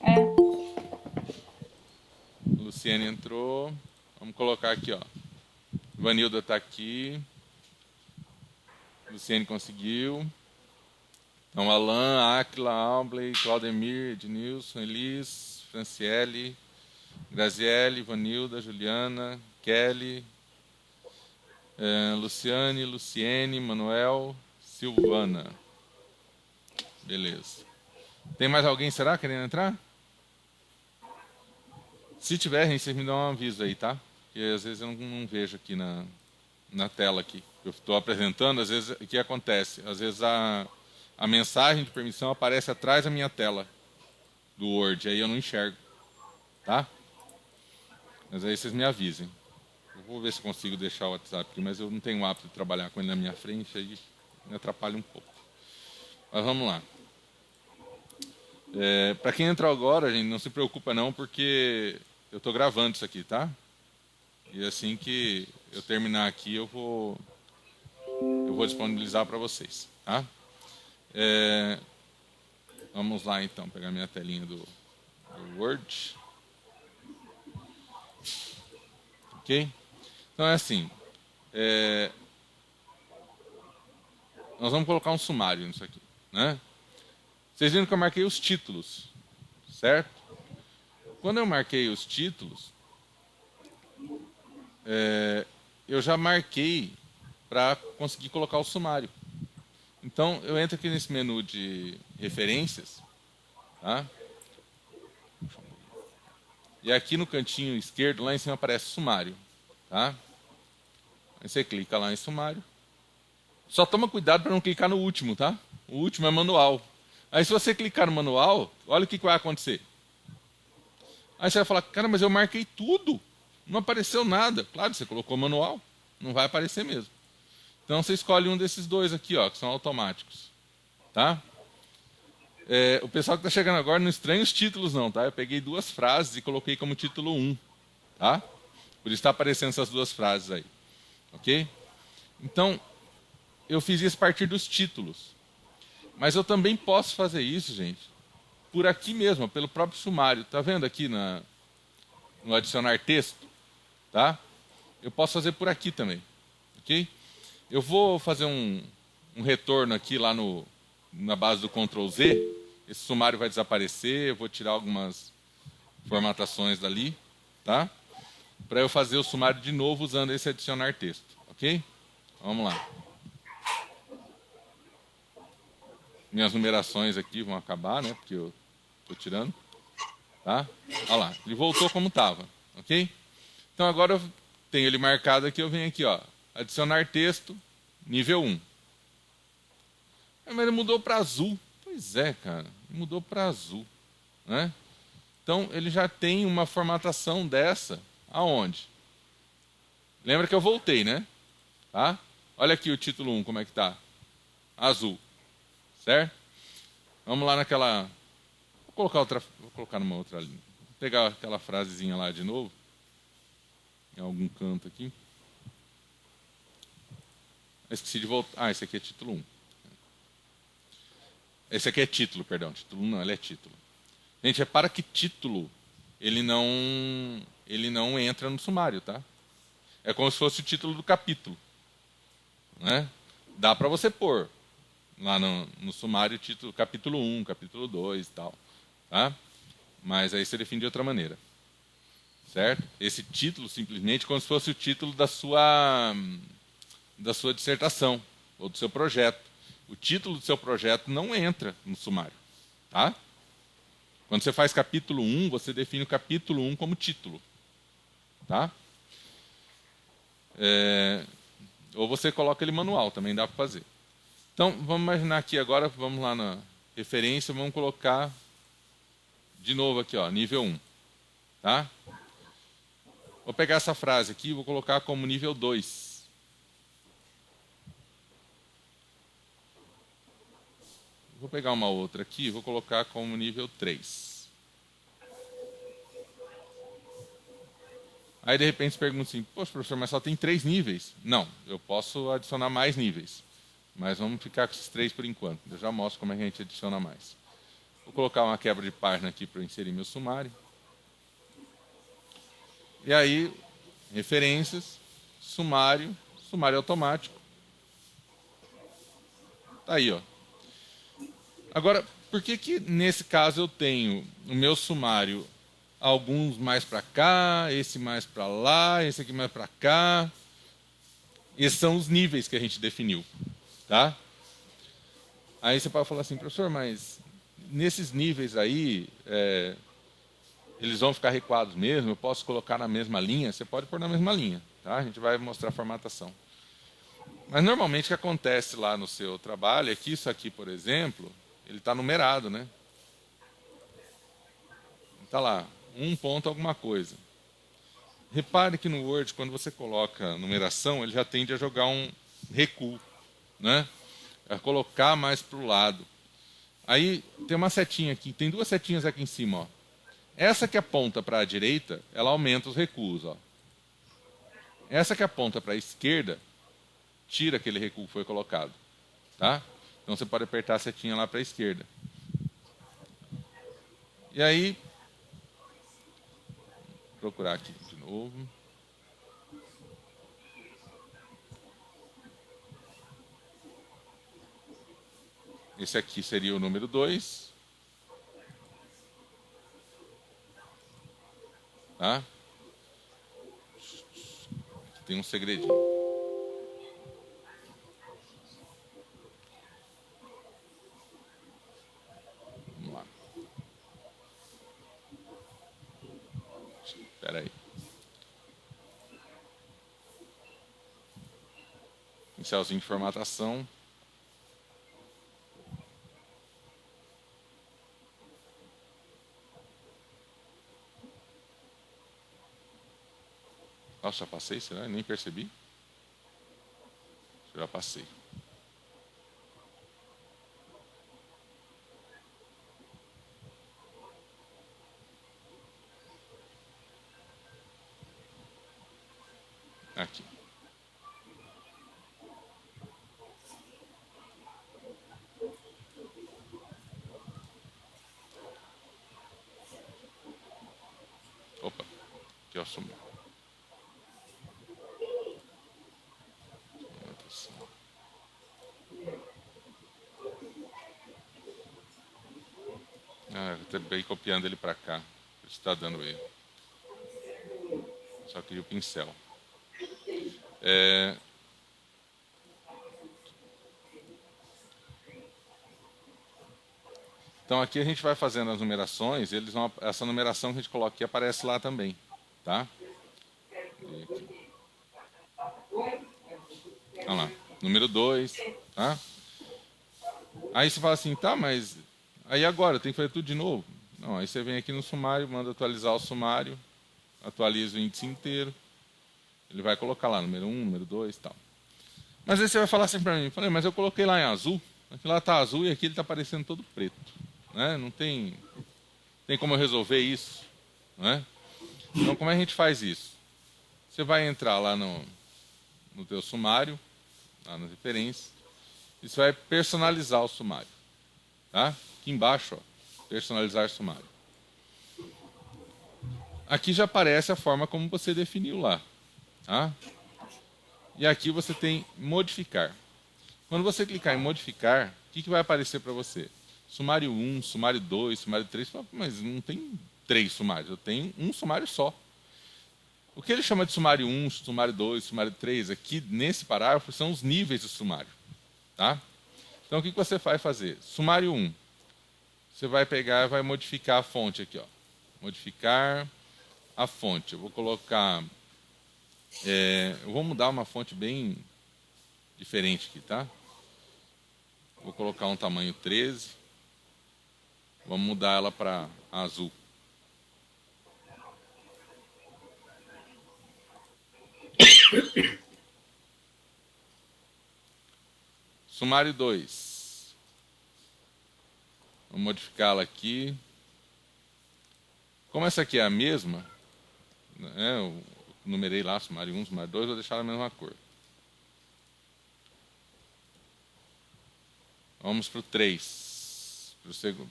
É. Luciene entrou. Vamos colocar aqui, ó. Vanilda está aqui. Luciene conseguiu. Então, Alan, Aquila, Albley, Claudemir, Ednilson, Elis, Franciele, Graziele, Vanilda, Juliana, Kelly, Luciane, Luciene, Manuel, Silvana. Beleza. Tem mais alguém, será, querendo entrar? Se tiver, gente, vocês me dão um aviso aí, tá? Porque às vezes eu não vejo aqui na tela aqui. Eu estou apresentando, às vezes, o que acontece? Às vezes a mensagem de permissão aparece atrás da minha tela do Word, aí eu não enxergo, tá? Mas aí vocês me avisem. Eu vou ver se consigo deixar o WhatsApp aqui, mas eu não tenho o hábito de trabalhar com ele na minha frente, aí me atrapalha um pouco. Mas vamos lá. Para quem entrou agora, gente, não se preocupa não, porque eu estou gravando isso aqui, tá? E assim que eu terminar aqui, eu vou disponibilizar para vocês, tá? Vamos lá então, pegar minha telinha do Word. Ok? Então é assim. Nós vamos colocar um sumário nisso aqui, né? Vocês viram que eu marquei os títulos, certo? Quando eu marquei os títulos, eu já marquei para conseguir colocar o sumário. Então, eu entro aqui nesse menu de referências, tá? E aqui no cantinho esquerdo, lá em cima aparece sumário, tá? Aí você clica lá em sumário. Só toma cuidado para não clicar no último, tá? O último é manual. Aí se você clicar no manual, olha o que vai acontecer. Aí você vai falar, cara, mas eu marquei tudo. Não apareceu nada. Claro, você colocou manual, não vai aparecer mesmo. Então você escolhe um desses dois aqui, ó, que são automáticos. Tá? O pessoal que está chegando agora não estranha os títulos não, tá? Eu peguei duas frases e coloquei como título 1. Tá? Por isso está aparecendo essas duas frases aí. Ok? Então, eu fiz isso a partir dos títulos. Mas eu também posso fazer isso, gente, por aqui mesmo, pelo próprio sumário. Tá vendo aqui no adicionar texto? Tá? Eu posso fazer por aqui também. Ok? Eu vou fazer um retorno aqui lá na base do Ctrl Z. Esse sumário vai desaparecer. Eu vou tirar algumas formatações dali. Tá? Para eu fazer o sumário de novo usando esse adicionar texto. Ok? Vamos lá. minhas numerações aqui vão acabar, né? Porque eu estou tirando. Tá? Olha lá, ele voltou como estava, ok? Então agora eu tenho ele marcado aqui, eu venho aqui, ó, adicionar texto, nível 1. Mas ele mudou para azul. Pois é, cara, mudou para azul, né? Então ele já tem uma formatação dessa, aonde? Lembra que eu voltei, né? Tá? Olha aqui o título 1, como é que tá? Azul, certo? Vamos lá naquela... Vou colocar numa outra linha. Vou pegar aquela frasezinha lá de novo. Em algum canto aqui. Esqueci de voltar. Ah, esse aqui é título 1. Esse aqui é título, perdão. Título 1 não, ele é título. Gente, repara que título ele não entra no sumário, tá? É como se fosse o título do capítulo, né? Dá para você pôr lá no sumário título, capítulo 1, capítulo 2 e tal, tá? Mas aí você define de outra maneira, certo? Esse título simplesmente como se fosse o título da sua dissertação ou do seu projeto. O título do seu projeto não entra no sumário, tá? Quando você faz capítulo 1, você define o capítulo 1 como título, tá? Ou você coloca ele manual, também dá para fazer. Então, vamos imaginar aqui agora, vamos lá na referência, vamos colocar de novo aqui, ó, nível 1. Tá? Vou pegar essa frase aqui e vou colocar como nível 2. Vou pegar uma outra aqui e vou colocar como nível 3. Aí, de repente, você pergunta assim, poxa, professor, mas só tem 3 níveis. Não, eu posso adicionar mais níveis. Mas vamos ficar com esses 3 por enquanto. Eu já mostro como é que a gente adiciona mais. Vou colocar uma quebra de página aqui para eu inserir meu sumário. E aí, referências, sumário, sumário automático. Tá aí, ó. Agora, por que nesse caso eu tenho o meu sumário alguns mais para cá, esse mais para lá, esse aqui mais para cá? Esses são os níveis que a gente definiu, tá? Aí você pode falar assim, professor, mas nesses níveis aí, eles vão ficar recuados mesmo? Eu posso colocar na mesma linha? Você pode pôr na mesma linha, tá? A gente vai mostrar a formatação. Mas normalmente o que acontece lá no seu trabalho é que isso aqui, por exemplo, ele está numerado, né? Está lá, 1 ponto alguma coisa. Repare que no Word, quando você coloca numeração, ele já tende a jogar um recuo, né? A colocar mais para o lado. Aí tem uma setinha aqui, tem 2 setinhas aqui em cima, ó. Essa que aponta para a direita, ela aumenta os recuos, ó. Essa que aponta para a esquerda, tira aquele recuo que foi colocado, tá? Então você pode apertar a setinha lá para a esquerda. E aí, vou procurar aqui de novo. Esse aqui seria o número 2. Tá? Aqui tem um segredinho. Vamos lá. Espera aí. Pincelzinho de formatação. Nossa, já passei, será? Eu nem percebi. Já passei. Aqui. Opa, aqui eu assumi. Ah, eu acabei copiando ele para cá. Está dando erro. Só queria o pincel. Então aqui a gente vai fazendo as numerações, essa numeração que a gente coloca aqui aparece lá também, tá? Olha lá, número 2, tá? Aí você fala assim, tá, mas aí agora, tem que fazer tudo de novo? Não, aí você vem aqui no sumário, manda atualizar o sumário, atualiza o índice inteiro, ele vai colocar lá número 1, número 2 e tal. Mas aí você vai falar assim para mim, falei, mas eu coloquei lá em azul, aqui lá está azul e aqui ele está aparecendo todo preto, né? Não tem como eu resolver isso, né? Então como é que a gente faz isso? Você vai entrar lá no teu sumário, lá nas referências, e você vai personalizar o sumário, tá? Aqui embaixo, ó, personalizar sumário. Aqui já aparece a forma como você definiu lá, tá? E aqui você tem modificar. Quando você clicar em modificar, o que vai aparecer para você? Sumário 1, sumário 2, sumário 3, mas não tem 3 sumários, eu tenho um sumário só. O que ele chama de sumário 1, sumário 2, sumário 3, aqui nesse parágrafo são os níveis do sumário, tá? Então o que você vai fazer? Sumário 1, você vai pegar e vai modificar a fonte aqui, ó. Modificar a fonte. Eu vou colocar... eu vou mudar uma fonte bem diferente aqui, tá? Vou colocar um tamanho 13. Vamos mudar ela para azul. Sumário 2. Vou modificá-la aqui. Como essa aqui é a mesma, né, eu numerei lá sumário 1, sumário 2, vou deixar a mesma cor. Vamos para o 3.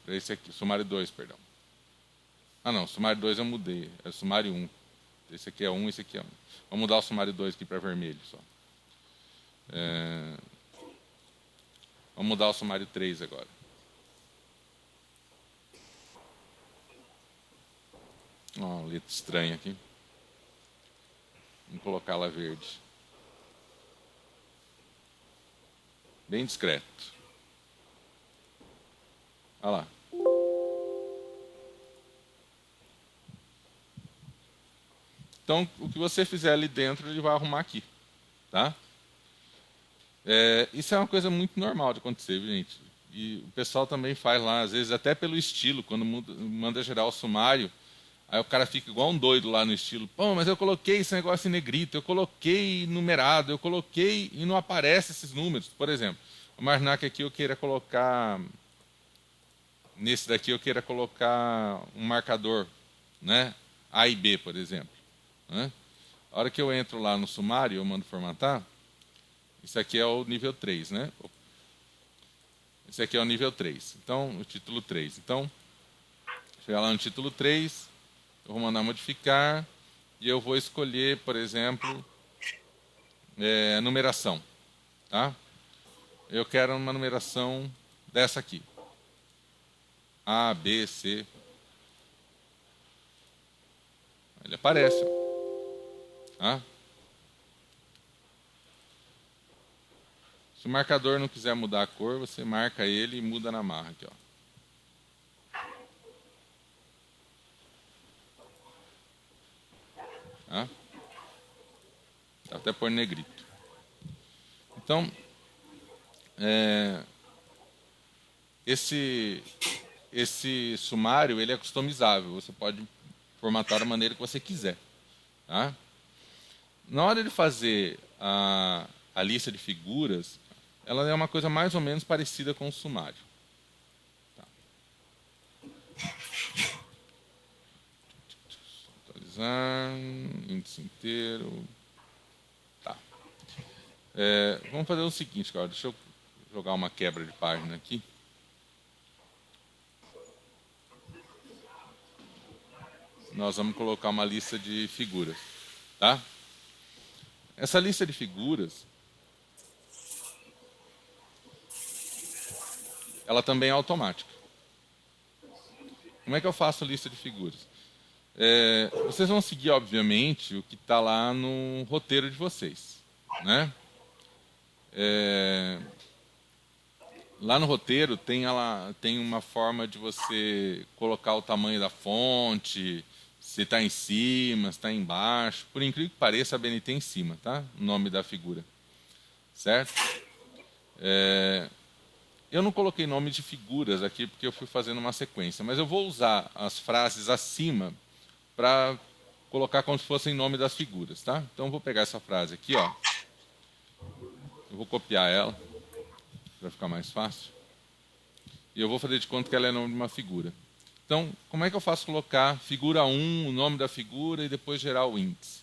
Para esse aqui, sumário 2, perdão. Ah não, sumário 2 eu mudei, é sumário 1. Esse aqui é 1, esse aqui é 1. Vamos mudar o sumário 2 aqui para vermelho só. Vamos mudar o sumário 3 agora. Uma letra estranha aqui. Vamos colocar ela verde. Bem discreto. Olha lá. Então, o que você fizer ali dentro, ele vai arrumar aqui. Tá? Isso é uma coisa muito normal de acontecer, gente. E o pessoal também faz lá, às vezes até pelo estilo, quando manda gerar o sumário, aí o cara fica igual um doido lá no estilo. Pô, mas eu coloquei esse negócio em negrito, eu coloquei numerado, eu coloquei e não aparece esses números. Por exemplo, vamos imaginar que aqui eu queira colocar... Nesse daqui eu queira colocar um marcador, né? A e B, por exemplo. Né? A hora que eu entro lá no sumário, eu mando formatar. Isso aqui é o nível 3, né? Esse aqui é o nível 3. Então, o título 3. Então, chegar lá no título 3, eu vou mandar modificar e eu vou escolher, por exemplo, numeração. Tá? Eu quero uma numeração dessa aqui. A, B, C. Ele aparece. Ó. Tá? Se o marcador não quiser mudar a cor, você marca ele e muda na marra aqui, ó. Tá? Dá até pôr negrito. Então, esse sumário ele é customizável. Você pode formatar da maneira que você quiser. Tá? Na hora de fazer a lista de figuras, ela é uma coisa mais ou menos parecida com o sumário. Tá. Atualizar, índice inteiro. Tá. Vamos fazer o seguinte, cara. Deixa eu jogar uma quebra de página aqui. Nós vamos colocar uma lista de figuras. Tá? Essa lista de figuras, ela também é automática. Como é que eu faço a lista de figuras? Vocês vão seguir, obviamente, o que está lá no roteiro de vocês. Né? lá no roteiro tem uma forma de você colocar o tamanho da fonte, se está em cima, se está embaixo. Por incrível que pareça, a BNT em cima, tá? O nome da figura. Certo? Eu não coloquei nome de figuras aqui porque eu fui fazendo uma sequência, mas eu vou usar as frases acima para colocar como se fossem nome das figuras, tá? Então eu vou pegar essa frase aqui, ó. Eu vou copiar ela para ficar mais fácil. E eu vou fazer de conta que ela é nome de uma figura. Então, como é que eu faço colocar figura 1, o nome da figura e depois gerar o índice?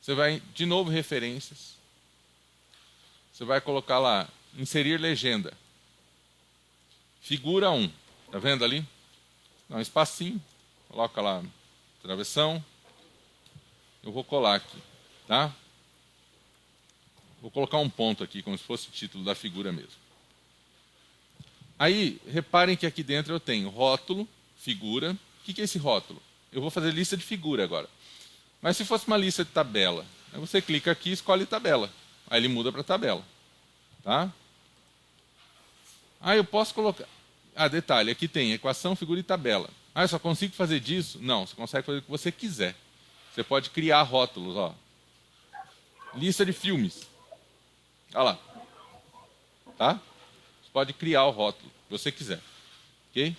Você vai, de novo, referências. Você vai colocar lá, inserir legenda. Figura 1. Tá vendo ali? Dá um espacinho. Coloca lá, travessão. Eu vou colar aqui, tá? Vou colocar um ponto aqui, como se fosse o título da figura mesmo. Aí, reparem que aqui dentro eu tenho rótulo, figura. O que é esse rótulo? Eu vou fazer lista de figura agora. Mas se fosse uma lista de tabela, aí você clica aqui e escolhe tabela. Aí ele muda para tabela. Tá? Eu posso colocar... detalhe, aqui tem equação, figura e tabela. Eu só consigo fazer disso? Não, você consegue fazer o que você quiser. Você pode criar rótulos, ó. Lista de filmes. Olha lá. Tá? Você pode criar o rótulo que você quiser. Ok?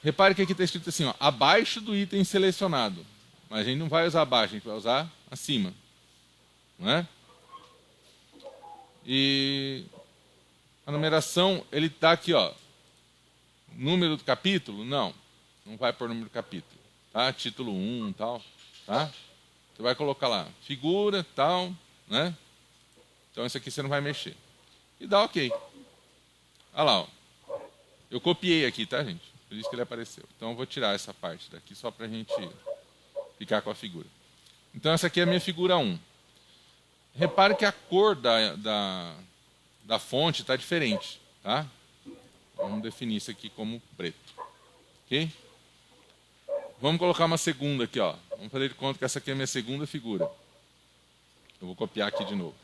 Repare que aqui está escrito assim, ó, abaixo do item selecionado. Mas a gente não vai usar abaixo, a gente vai usar acima. Não é? E a numeração, ele está aqui, ó. Número do capítulo? Não vai por número do capítulo. Tá? Título 1 e tal. Tá? Você vai colocar lá, figura, tal, né? Então isso aqui você não vai mexer. E dá OK. Olha lá, ó. Eu copiei aqui, tá, gente? Por isso que ele apareceu. Então eu vou tirar essa parte daqui só para a gente ficar com a figura. Então essa aqui é a minha figura 1. Repare que a cor da fonte está diferente, tá? Vamos definir isso aqui como preto. Ok? Vamos colocar uma segunda aqui, ó. Vamos fazer de conta que essa aqui é a minha segunda figura. Eu vou copiar aqui de novo.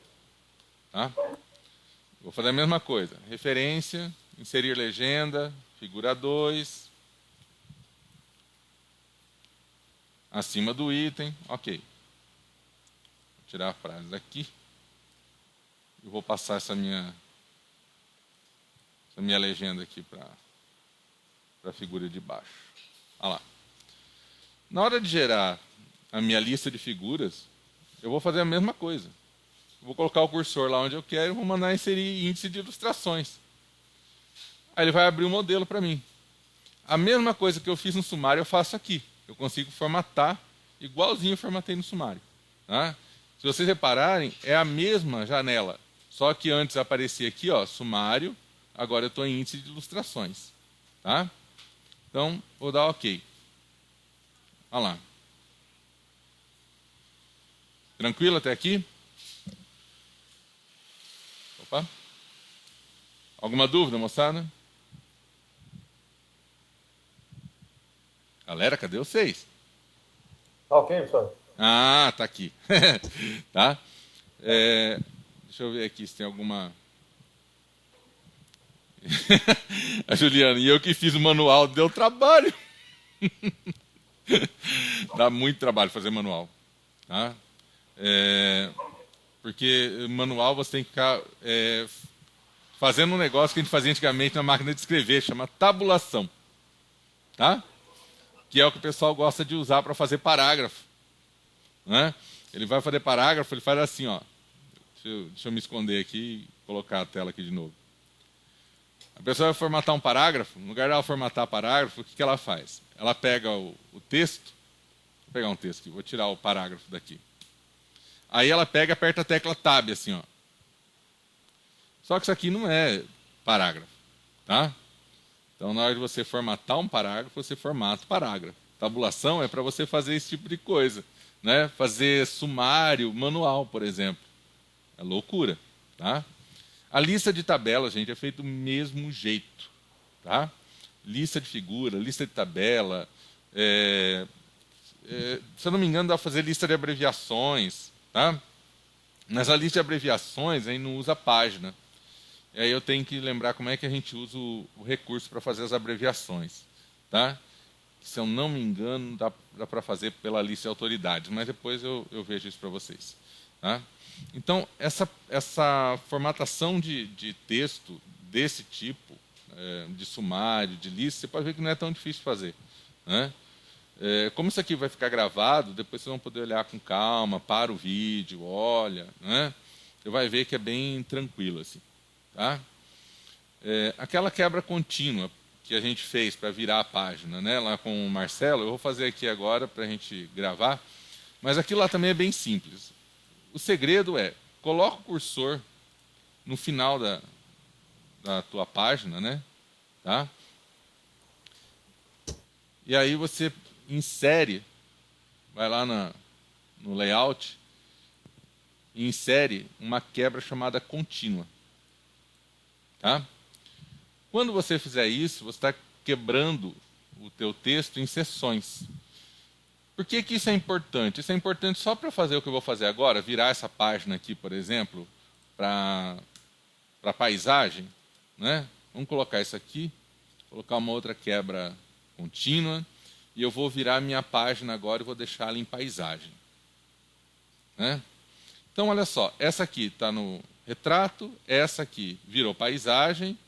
Tá? Vou fazer a mesma coisa. Referência, inserir legenda, figura 2. Acima do item, ok. Vou tirar a frase daqui. E vou passar essa minha legenda aqui para a figura de baixo. Olha lá. Na hora de gerar a minha lista de figuras, eu vou fazer a mesma coisa. Eu vou colocar o cursor lá onde eu quero e vou mandar inserir índice de ilustrações. Aí ele vai abrir o modelo para mim. A mesma coisa que eu fiz no sumário eu faço aqui. Eu consigo formatar igualzinho eu formatei no sumário. Tá? Se vocês repararem, é a mesma janela. Só que antes aparecia aqui, ó, sumário. Agora eu estou em índice de ilustrações. Tá? Então, vou dar OK. Olha lá. Tranquilo até aqui? Opa. Alguma dúvida, moçada? Galera, cadê vocês? Ok, professor. Tá aqui. Tá? Deixa eu ver aqui se tem alguma... A Juliana, e eu que fiz o manual, deu trabalho. Dá muito trabalho fazer manual. Tá? Porque manual você tem que ficar fazendo um negócio que a gente fazia antigamente na máquina de escrever, chama tabulação. Tá? Que é o que o pessoal gosta de usar para fazer parágrafo. Né? Ele vai fazer parágrafo, ele faz assim, ó. Deixa eu me esconder aqui e colocar a tela aqui de novo. A pessoa vai formatar um parágrafo, no lugar de ela formatar parágrafo, o que ela faz? Ela pega o texto, vou pegar um texto aqui, vou tirar o parágrafo daqui. Aí ela pega e aperta a tecla Tab, assim, ó. Só que isso aqui não é parágrafo, tá? Então, na hora de você formatar um parágrafo, você formata o parágrafo. Tabulação é para você fazer esse tipo de coisa, né? Fazer sumário, manual, por exemplo. É loucura, tá? A lista de tabelas, gente, é feita do mesmo jeito, tá? Lista de figura, lista de tabela. Se eu não me engano, dá para fazer lista de abreviações, tá? Mas a lista de abreviações aí não usa página. E aí eu tenho que lembrar como é que a gente usa o recurso para fazer as abreviações. Tá? Se eu não me engano, dá para fazer pela lista de autoridades, mas depois eu vejo isso para vocês. Tá? Então, essa formatação de texto desse tipo, de sumário, de lista, você pode ver que não é tão difícil de fazer. Né? Como isso aqui vai ficar gravado, depois vocês vão poder olhar com calma, para o vídeo, olha, né? Você vai ver que é bem tranquilo. Assim, tá? Aquela quebra contínua que a gente fez para virar a página, né, lá com o Marcelo, eu vou fazer aqui agora para a gente gravar, mas aquilo lá também é bem simples. O segredo é, coloca o cursor no final da tua página, né, tá? E aí você insere, vai lá no layout, e insere uma quebra chamada contínua. Tá? Quando você fizer isso, você está quebrando o teu texto em seções. Por que isso é importante? Isso é importante só para fazer o que eu vou fazer agora, virar essa página aqui, por exemplo, para paisagem. Né? Vamos colocar isso aqui, colocar uma outra quebra contínua, e eu vou virar minha página agora e vou deixá-la em paisagem. Né? Então, olha só, essa aqui está no retrato, essa aqui virou paisagem.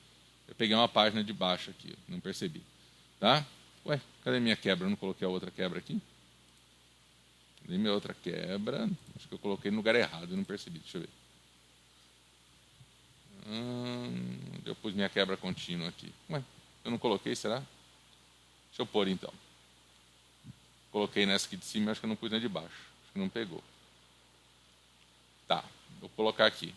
Eu peguei uma página de baixo aqui, não percebi. Tá? Ué, cadê minha quebra? Eu não coloquei a outra quebra aqui? Cadê minha outra quebra? Acho que eu coloquei no lugar errado, eu não percebi. Deixa eu ver. Eu pus minha quebra contínua aqui. Ué, eu não coloquei, será? Deixa eu pôr então. Coloquei nessa aqui de cima, acho que eu não pus na de baixo. Acho que não pegou. Tá, vou colocar aqui.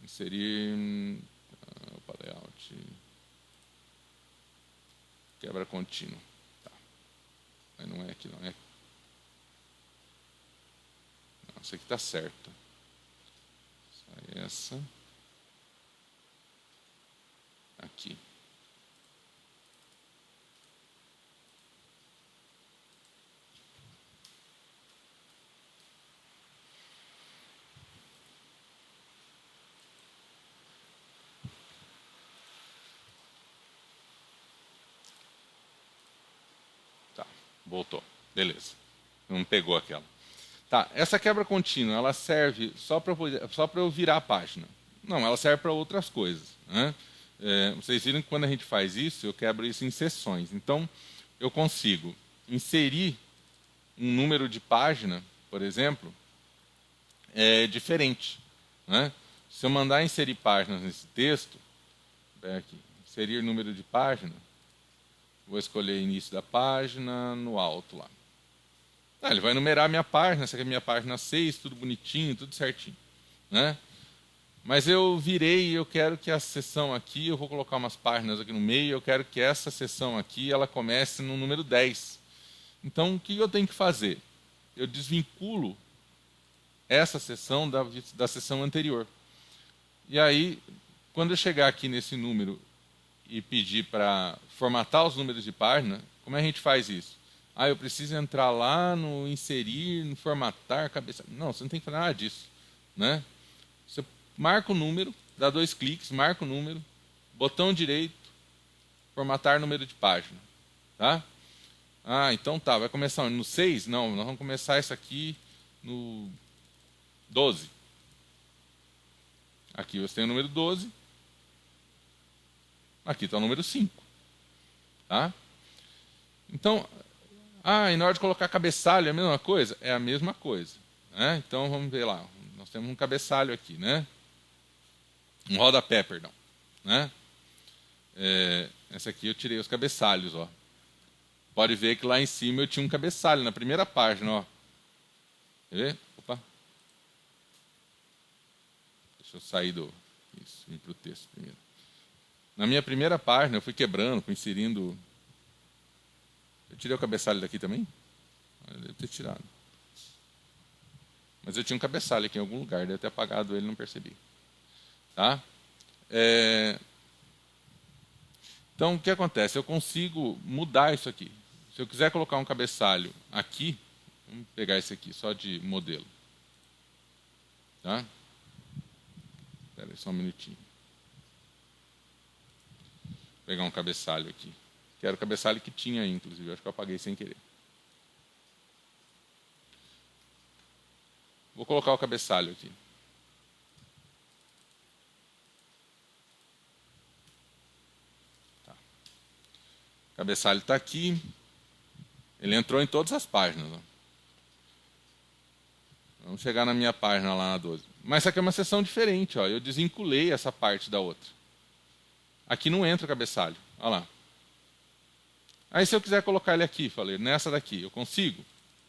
Inserir layout. Quebra contínua. Tá. Mas não é aqui, não é. Não, essa aqui está certa. Sai essa. Aqui. Voltou. Beleza. Não pegou aquela. Tá, essa quebra contínua, ela serve só para eu virar a página. Não, ela serve para outras coisas. Né? Vocês viram que quando a gente faz isso, eu quebro isso em seções. Então, eu consigo inserir um número de página, por exemplo, diferente. Né? Se eu mandar inserir páginas nesse texto, aqui, inserir número de página, vou escolher início da página, no alto lá. Ele vai numerar a minha página, essa aqui é a minha página 6, tudo bonitinho, tudo certinho. Né? Mas eu virei e eu quero que a seção aqui, eu vou colocar umas páginas aqui no meio, eu quero que essa seção aqui, ela comece no número 10. Então, o que eu tenho que fazer? Eu desvinculo essa seção da seção anterior. E aí, quando eu chegar aqui nesse número e pedir para formatar os números de página, como é que a gente faz isso? Eu preciso entrar lá no inserir, no formatar, cabeça. Não, você não tem que fazer nada disso. Né? Você marca o número, dá 2 cliques, marca o número, botão direito, formatar número de página. Tá? Então tá, vai começar no 6? Não, nós vamos começar isso aqui no 12. Aqui você tem o número 12. Aqui está o número 5. Tá? Então, e na hora de colocar cabeçalho é a mesma coisa? É a mesma coisa. Né? Então, vamos ver lá. Nós temos um cabeçalho aqui, né? Um rodapé, perdão. Né? Essa aqui eu tirei os cabeçalhos. Ó. Pode ver que lá em cima eu tinha um cabeçalho, na primeira página. Ó. Quer ver? Opa. Deixa eu sair isso, ir para o texto primeiro. Na minha primeira página, eu fui quebrando, fui inserindo. Eu tirei o cabeçalho daqui também? Eu devo ter tirado. Mas eu tinha um cabeçalho aqui em algum lugar, deve ter apagado ele, não percebi. Tá? Então, o que acontece? Eu consigo mudar isso aqui. Se eu quiser colocar um cabeçalho aqui, vamos pegar esse aqui, só de modelo. Tá? Espera aí só um minutinho. Vou pegar um cabeçalho aqui. Que era o cabeçalho que tinha aí, inclusive. Acho que eu apaguei sem querer. Vou colocar o cabeçalho aqui. Tá. O cabeçalho está aqui. Ele entrou em todas as páginas. Ó. Vamos chegar na minha página lá na 12. Mas essa aqui é uma seção diferente. Ó. Eu desvinculei essa parte da outra. Aqui não entra o cabeçalho. Olha lá. Aí se eu quiser colocar ele aqui, falei, nessa daqui, eu consigo?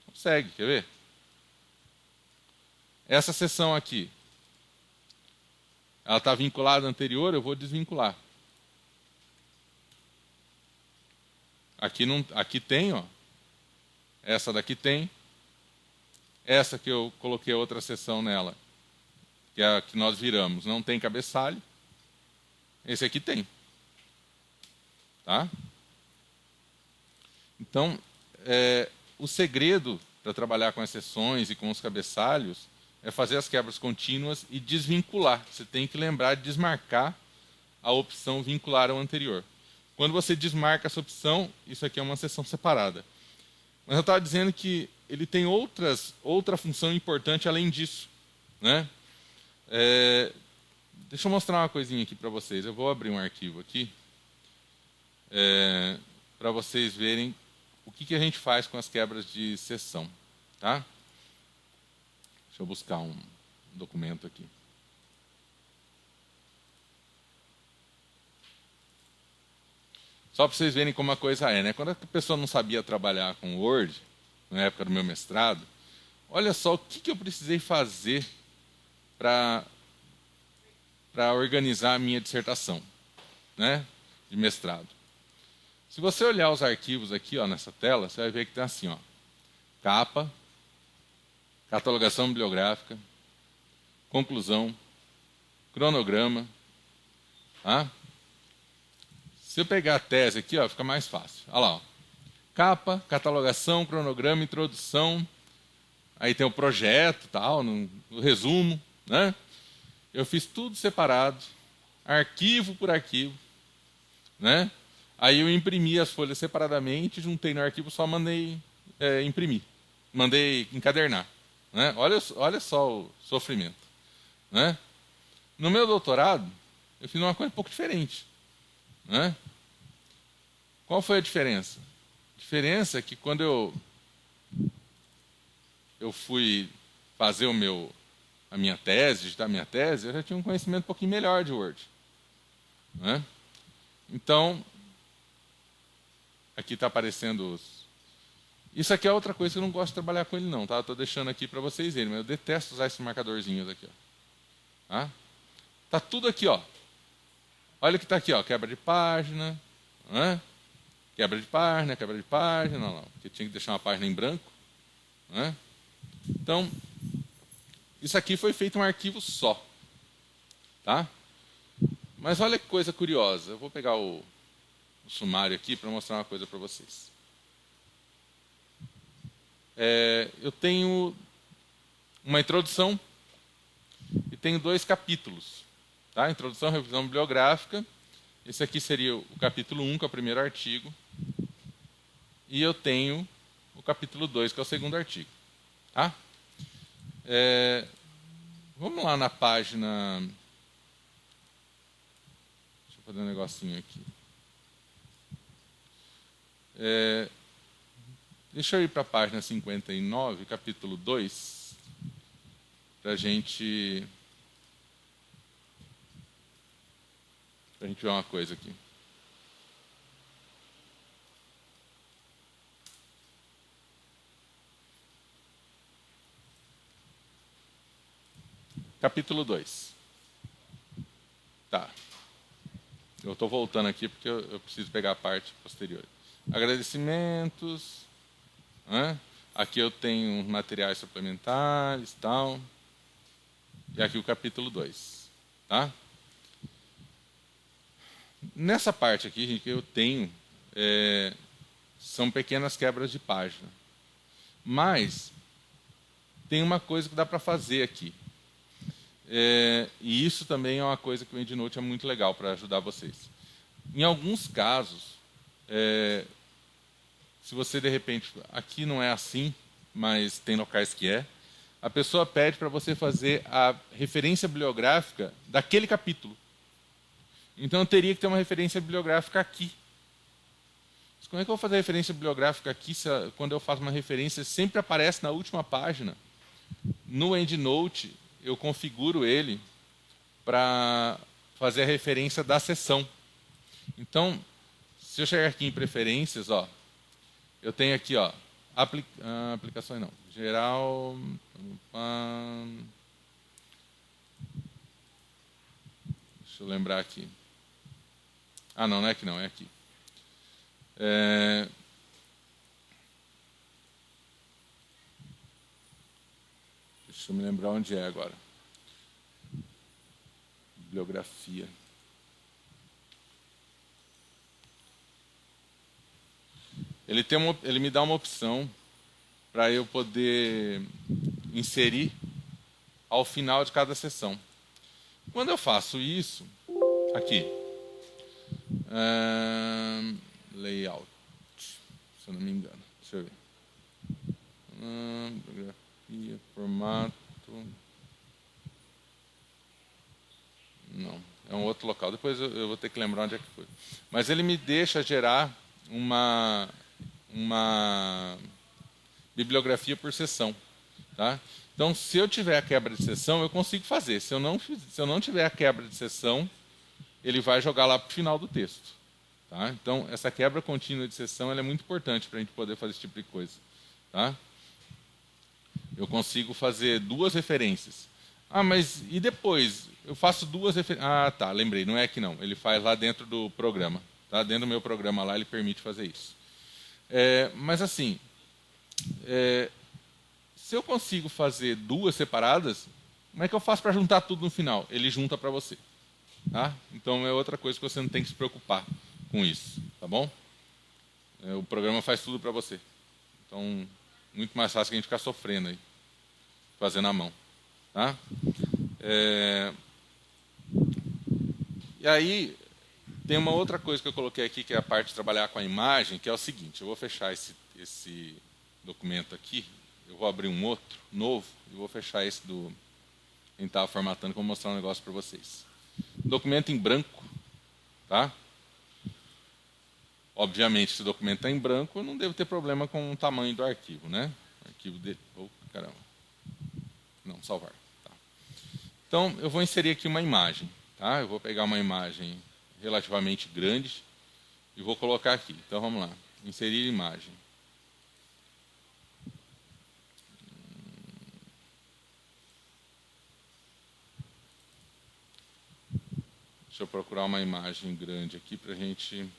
Consegue, quer ver? Essa seção aqui, ela está vinculada à anterior, eu vou desvincular. Aqui, não, aqui tem, ó. Essa daqui tem. Essa que eu coloquei outra seção nela, que é a que nós viramos, não tem cabeçalho. Esse aqui tem. Tá? Então, o segredo para trabalhar com as seções e com os cabeçalhos é fazer as quebras contínuas e desvincular. Você tem que lembrar de desmarcar a opção vincular ao anterior. Quando você desmarca essa opção, isso aqui é uma seção separada. Mas eu estava dizendo que ele tem outra função importante além disso. Né? Deixa eu mostrar uma coisinha aqui para vocês. Eu vou abrir um arquivo aqui para vocês verem o que a gente faz com as quebras de seção. Tá? Deixa eu buscar um documento aqui. Só para vocês verem como a coisa é, né? Quando a pessoa não sabia trabalhar com Word, na época do meu mestrado, olha só o que eu precisei fazer para organizar a minha dissertação, né? De mestrado. Se você olhar os arquivos aqui, ó, nessa tela, você vai ver que tem assim, ó, capa, catalogação bibliográfica, conclusão, cronograma. Tá? Se eu pegar a tese aqui, ó, fica mais fácil. Olha lá, ó. Capa, catalogação, cronograma, introdução. Aí tem o projeto, tal, o resumo. Né? Eu fiz tudo separado, arquivo por arquivo. Né? Aí eu imprimi as folhas separadamente, juntei no arquivo, só mandei imprimir. Mandei encadernar. Né? Olha só o sofrimento. Né? No meu doutorado, eu fiz uma coisa um pouco diferente. Né? Qual foi a diferença? A diferença é que quando eu fui fazer a minha tese, digitar a minha tese, eu já tinha um conhecimento um pouquinho melhor de Word. Né? Então, aqui está aparecendo os... Isso aqui é outra coisa que eu não gosto de trabalhar com ele não, tá? Estou deixando aqui para vocês verem, mas eu detesto usar esses marcadorzinhos aqui. Ó. Tá? Tá tudo aqui, ó. Olha o que está aqui, ó. Quebra de página, né? Quebra de página, olha lá, porque tinha que deixar uma página em branco. Né? Então, isso aqui foi feito um arquivo só. Tá? Mas olha que coisa curiosa. Eu vou pegar o sumário aqui para mostrar uma coisa para vocês. Eu tenho uma introdução e tenho 2 capítulos. Tá? Introdução e revisão bibliográfica. Esse aqui seria o capítulo 1, que é o primeiro artigo. E eu tenho o capítulo 2, que é o segundo artigo. Tá? Vamos lá na página... Deixa eu fazer um negocinho aqui. Deixa eu ir para a página 59, capítulo 2, para a gente ver uma coisa aqui. Capítulo 2. Tá. Eu estou voltando aqui porque eu preciso pegar a parte posterior. Agradecimentos. Né? Aqui eu tenho materiais suplementares, tal. E aqui o capítulo 2. Tá? Nessa parte aqui, gente, que eu tenho, são pequenas quebras de página. Mas tem uma coisa que dá para fazer aqui. E isso também é uma coisa que o EndNote é muito legal para ajudar vocês. Em alguns casos, se você de repente, aqui não é assim, mas tem locais que é, a pessoa pede para você fazer a referência bibliográfica daquele capítulo. Então eu teria que ter uma referência bibliográfica aqui. Mas como é que eu vou fazer a referência bibliográfica aqui se quando eu faço uma referência sempre aparece na última página? No EndNote eu configuro ele para fazer a referência da seção. Então, se eu chegar aqui em preferências, ó, eu tenho aqui, ó, aplicações não, geral, deixa eu lembrar aqui. Ah, não, não é aqui não, é aqui. Deixa eu me lembrar onde é agora. Bibliografia. Ele me dá uma opção para eu poder inserir ao final de cada sessão. Quando eu faço isso, aqui, layout, se eu não me engano, deixa eu ver. Bibliografia, formato, não, é um outro local, depois eu vou ter que lembrar onde é que foi. Mas ele me deixa gerar uma bibliografia por sessão, tá? Então, se eu tiver a quebra de sessão, eu consigo fazer. Se eu não tiver a quebra de sessão, ele vai jogar lá para o final do texto, tá? Então, essa quebra contínua de sessão ela é muito importante para a gente poder fazer esse tipo de coisa, tá? Eu consigo fazer duas referências. Ah, mas e depois? Eu faço duas referências. Ah, tá, lembrei, não é aqui não. Ele faz lá dentro do programa, tá? Dentro do meu programa lá, ele permite fazer isso. Mas assim, se eu consigo fazer duas separadas, como é que eu faço para juntar tudo no final? Ele junta para você, tá? Então é outra coisa que você não tem que se preocupar com isso, tá bom? O programa faz tudo para você. Então, muito mais fácil que a gente ficar sofrendo aí, fazendo à mão, tá? E aí tem uma outra coisa que eu coloquei aqui, que é a parte de trabalhar com a imagem, que é o seguinte: eu vou fechar esse documento aqui, eu vou abrir um outro, novo, e vou fechar esse do que a gente estava formatando, que eu vou mostrar um negócio para vocês. Documento em branco, tá? Obviamente, se o documento está em branco, eu não devo ter problema com o tamanho do arquivo, né? Arquivo de... Oh, caramba. Não, salvar. Tá. Então, eu vou inserir aqui uma imagem, tá? Eu vou pegar uma imagem relativamente grande e vou colocar aqui. Então, vamos lá. Inserir imagem. Deixa eu procurar uma imagem grande aqui para a gente...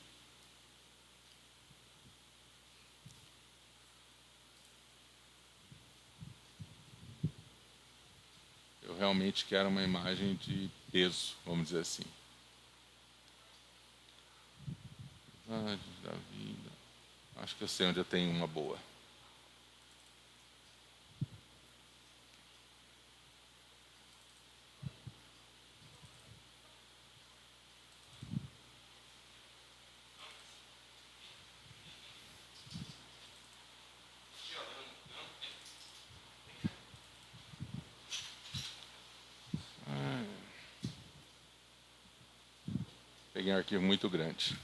Eu realmente quero uma imagem de peso, vamos dizer assim. Da vida. Acho que eu sei onde eu tenho uma boa. Peguei um arquivo muito grande.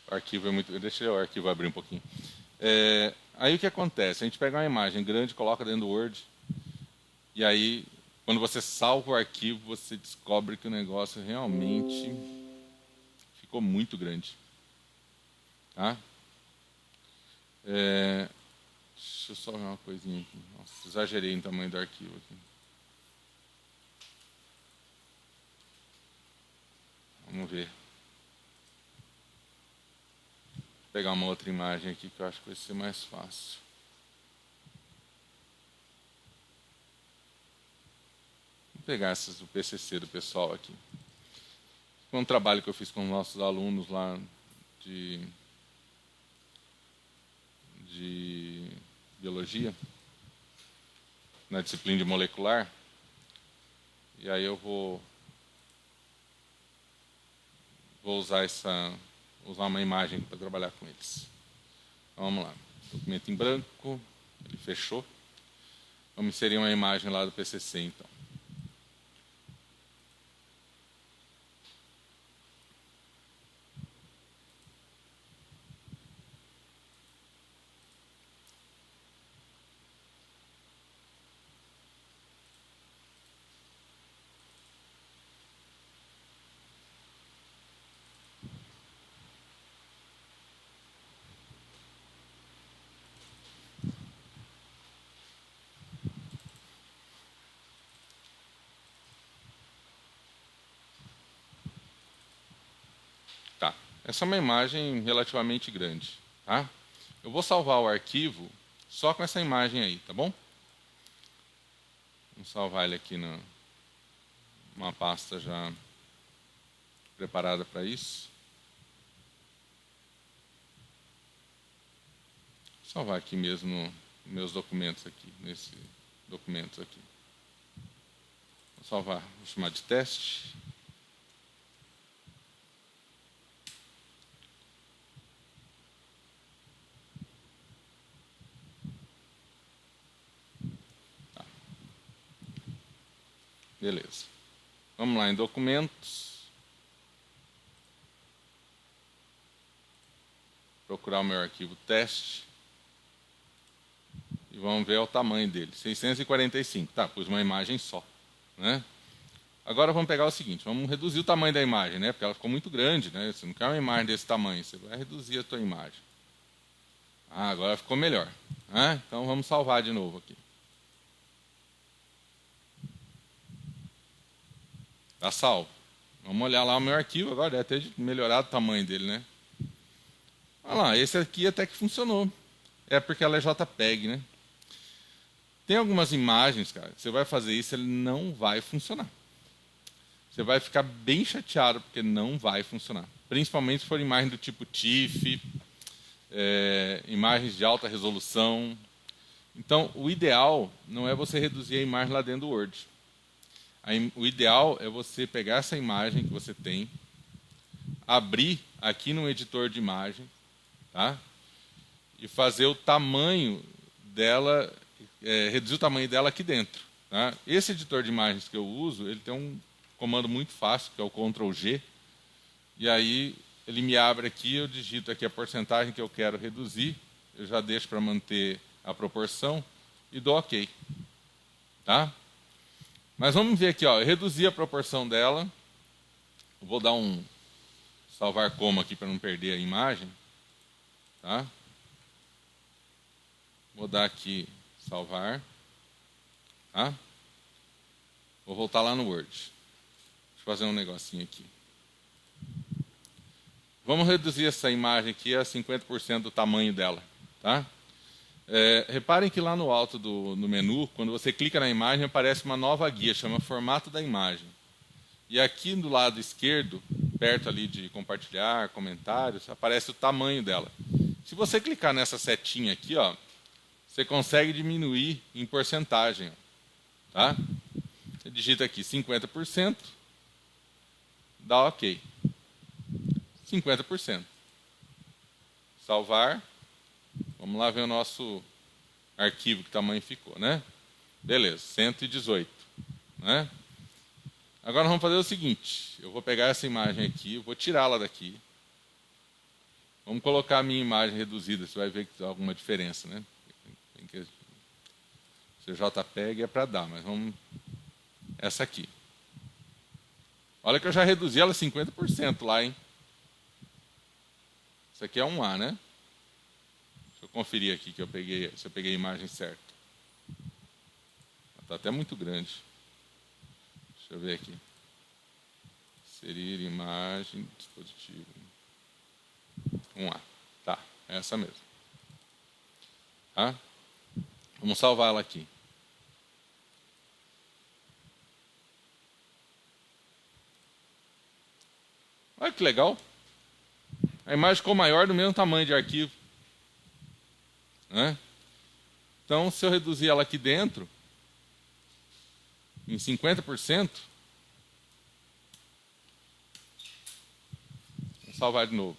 O arquivo é muito... Deixa o arquivo abrir um pouquinho. Aí o que acontece? A gente pega uma imagem grande, coloca dentro do Word, e aí, quando você salva o arquivo, você descobre que o negócio realmente ficou muito grande. Tá? Deixa eu só ver uma coisinha aqui. Nossa, exagerei no tamanho do arquivo aqui. Vamos ver. Vou pegar uma outra imagem aqui que eu acho que vai ser mais fácil. Vou pegar essas do PCC do pessoal aqui. Foi um trabalho que eu fiz com os nossos alunos lá de biologia. na disciplina de molecular. E aí eu vou usar uma imagem para trabalhar com eles. Então, vamos lá. Documento em branco, ele fechou. Vamos inserir uma imagem lá do PCC, então. Tá. Essa é uma imagem relativamente grande, tá? Eu vou salvar o arquivo só com essa imagem aí, tá bom? Vamos salvar ele aqui numa pasta já preparada para isso. Vou salvar aqui mesmo nos meus documentos aqui, nesse documentos aqui. Vou salvar, vou chamar de teste. Beleza. Vamos lá em documentos. Procurar o meu arquivo teste. E vamos ver o tamanho dele. 645. Tá, pus uma imagem só, né? Agora vamos pegar o seguinte, vamos reduzir o tamanho da imagem, né? Porque ela ficou muito grande, né? Você não quer uma imagem desse tamanho, você vai reduzir a tua imagem. Ah, agora ficou melhor, né? Então vamos salvar de novo aqui. Tá salvo. Vamos olhar lá o meu arquivo agora, deve ter melhorado o tamanho dele, né? Olha lá, esse aqui até que funcionou. É porque ela é JPEG, né? Tem algumas imagens, cara, você vai fazer isso, ele não vai funcionar. Você vai ficar bem chateado porque não vai funcionar. Principalmente se for imagem do tipo TIFF, imagens de alta resolução. Então, o ideal não é você reduzir a imagem lá dentro do Word. O ideal é você pegar essa imagem que você tem, abrir aqui no editor de imagem, tá? E fazer o tamanho dela, reduzir o tamanho dela aqui dentro. Tá? Esse editor de imagens que eu uso, ele tem um comando muito fácil, que é o Ctrl G, e aí ele me abre aqui, eu digito aqui a porcentagem que eu quero reduzir, eu já deixo para manter a proporção e dou OK. Tá? Mas vamos ver aqui, ó, eu reduzi a proporção dela. Eu vou dar um salvar como aqui para não perder a imagem. Tá? Vou dar aqui salvar. Tá? Vou voltar lá no Word. Deixa eu fazer um negocinho aqui. Vamos reduzir essa imagem aqui a 50% do tamanho dela. Tá? Reparem que lá no alto no menu, quando você clica na imagem, aparece uma nova guia, chama Formato da Imagem. E aqui do lado esquerdo, perto ali de compartilhar, comentários, aparece o tamanho dela. Se você clicar nessa setinha aqui, ó, você consegue diminuir em porcentagem. Tá? Você digita aqui 50%, dá OK. 50%. Salvar. Vamos lá ver o nosso arquivo, que tamanho ficou, né? Beleza, 118. Né? Agora vamos fazer o seguinte, eu vou pegar essa imagem aqui, eu vou tirá-la daqui. Vamos colocar a minha imagem reduzida, você vai ver que tem alguma diferença, né? Se JPEG é para dar, mas vamos... Essa aqui. Olha que eu já reduzi ela 50% lá, hein? Isso aqui é um A, né? Deixa eu conferir aqui que se eu peguei a imagem certa. Está até muito grande. Deixa eu ver aqui. Inserir imagem, dispositivo. 1A. Tá, é essa mesmo. Tá? Vamos salvar ela aqui. Olha que legal. A imagem ficou maior do mesmo tamanho de arquivo. Né? Então, se eu reduzir ela aqui dentro, em 50%, vou salvar de novo.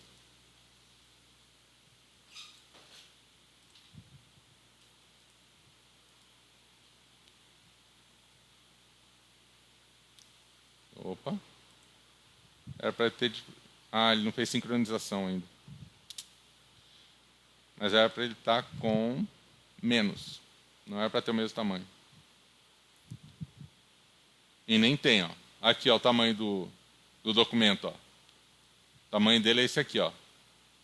Opa. Era para ter... Ah, ele não fez sincronização ainda. Mas era para ele estar com menos. Não era para ter o mesmo tamanho. E nem tem, ó. Aqui, ó, o tamanho do documento, ó. O tamanho dele é esse aqui, ó.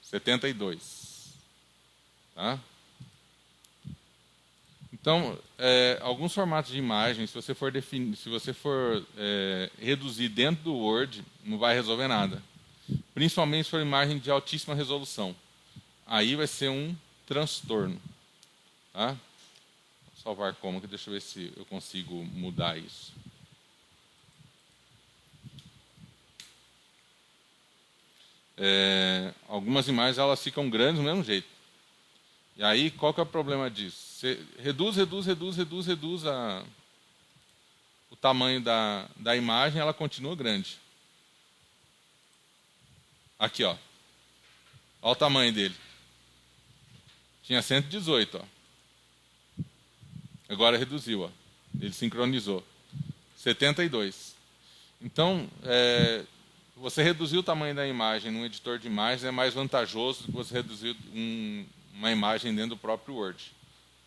72. Tá? Então, alguns formatos de imagem, se você for reduzir dentro do Word, não vai resolver nada. Principalmente se for imagem de altíssima resolução. Aí vai ser um transtorno. Tá? Vou salvar como, deixa eu ver se eu consigo mudar isso. Algumas imagens elas ficam grandes do mesmo jeito. E aí, qual que é o problema disso? Você reduz o tamanho da imagem, ela continua grande. Aqui, ó. Olha o tamanho dele. Tinha 118, ó. Agora reduziu, ó. Ele sincronizou. 72. Então, você reduzir o tamanho da imagem num editor de imagens é mais vantajoso do que você reduzir uma imagem dentro do próprio Word.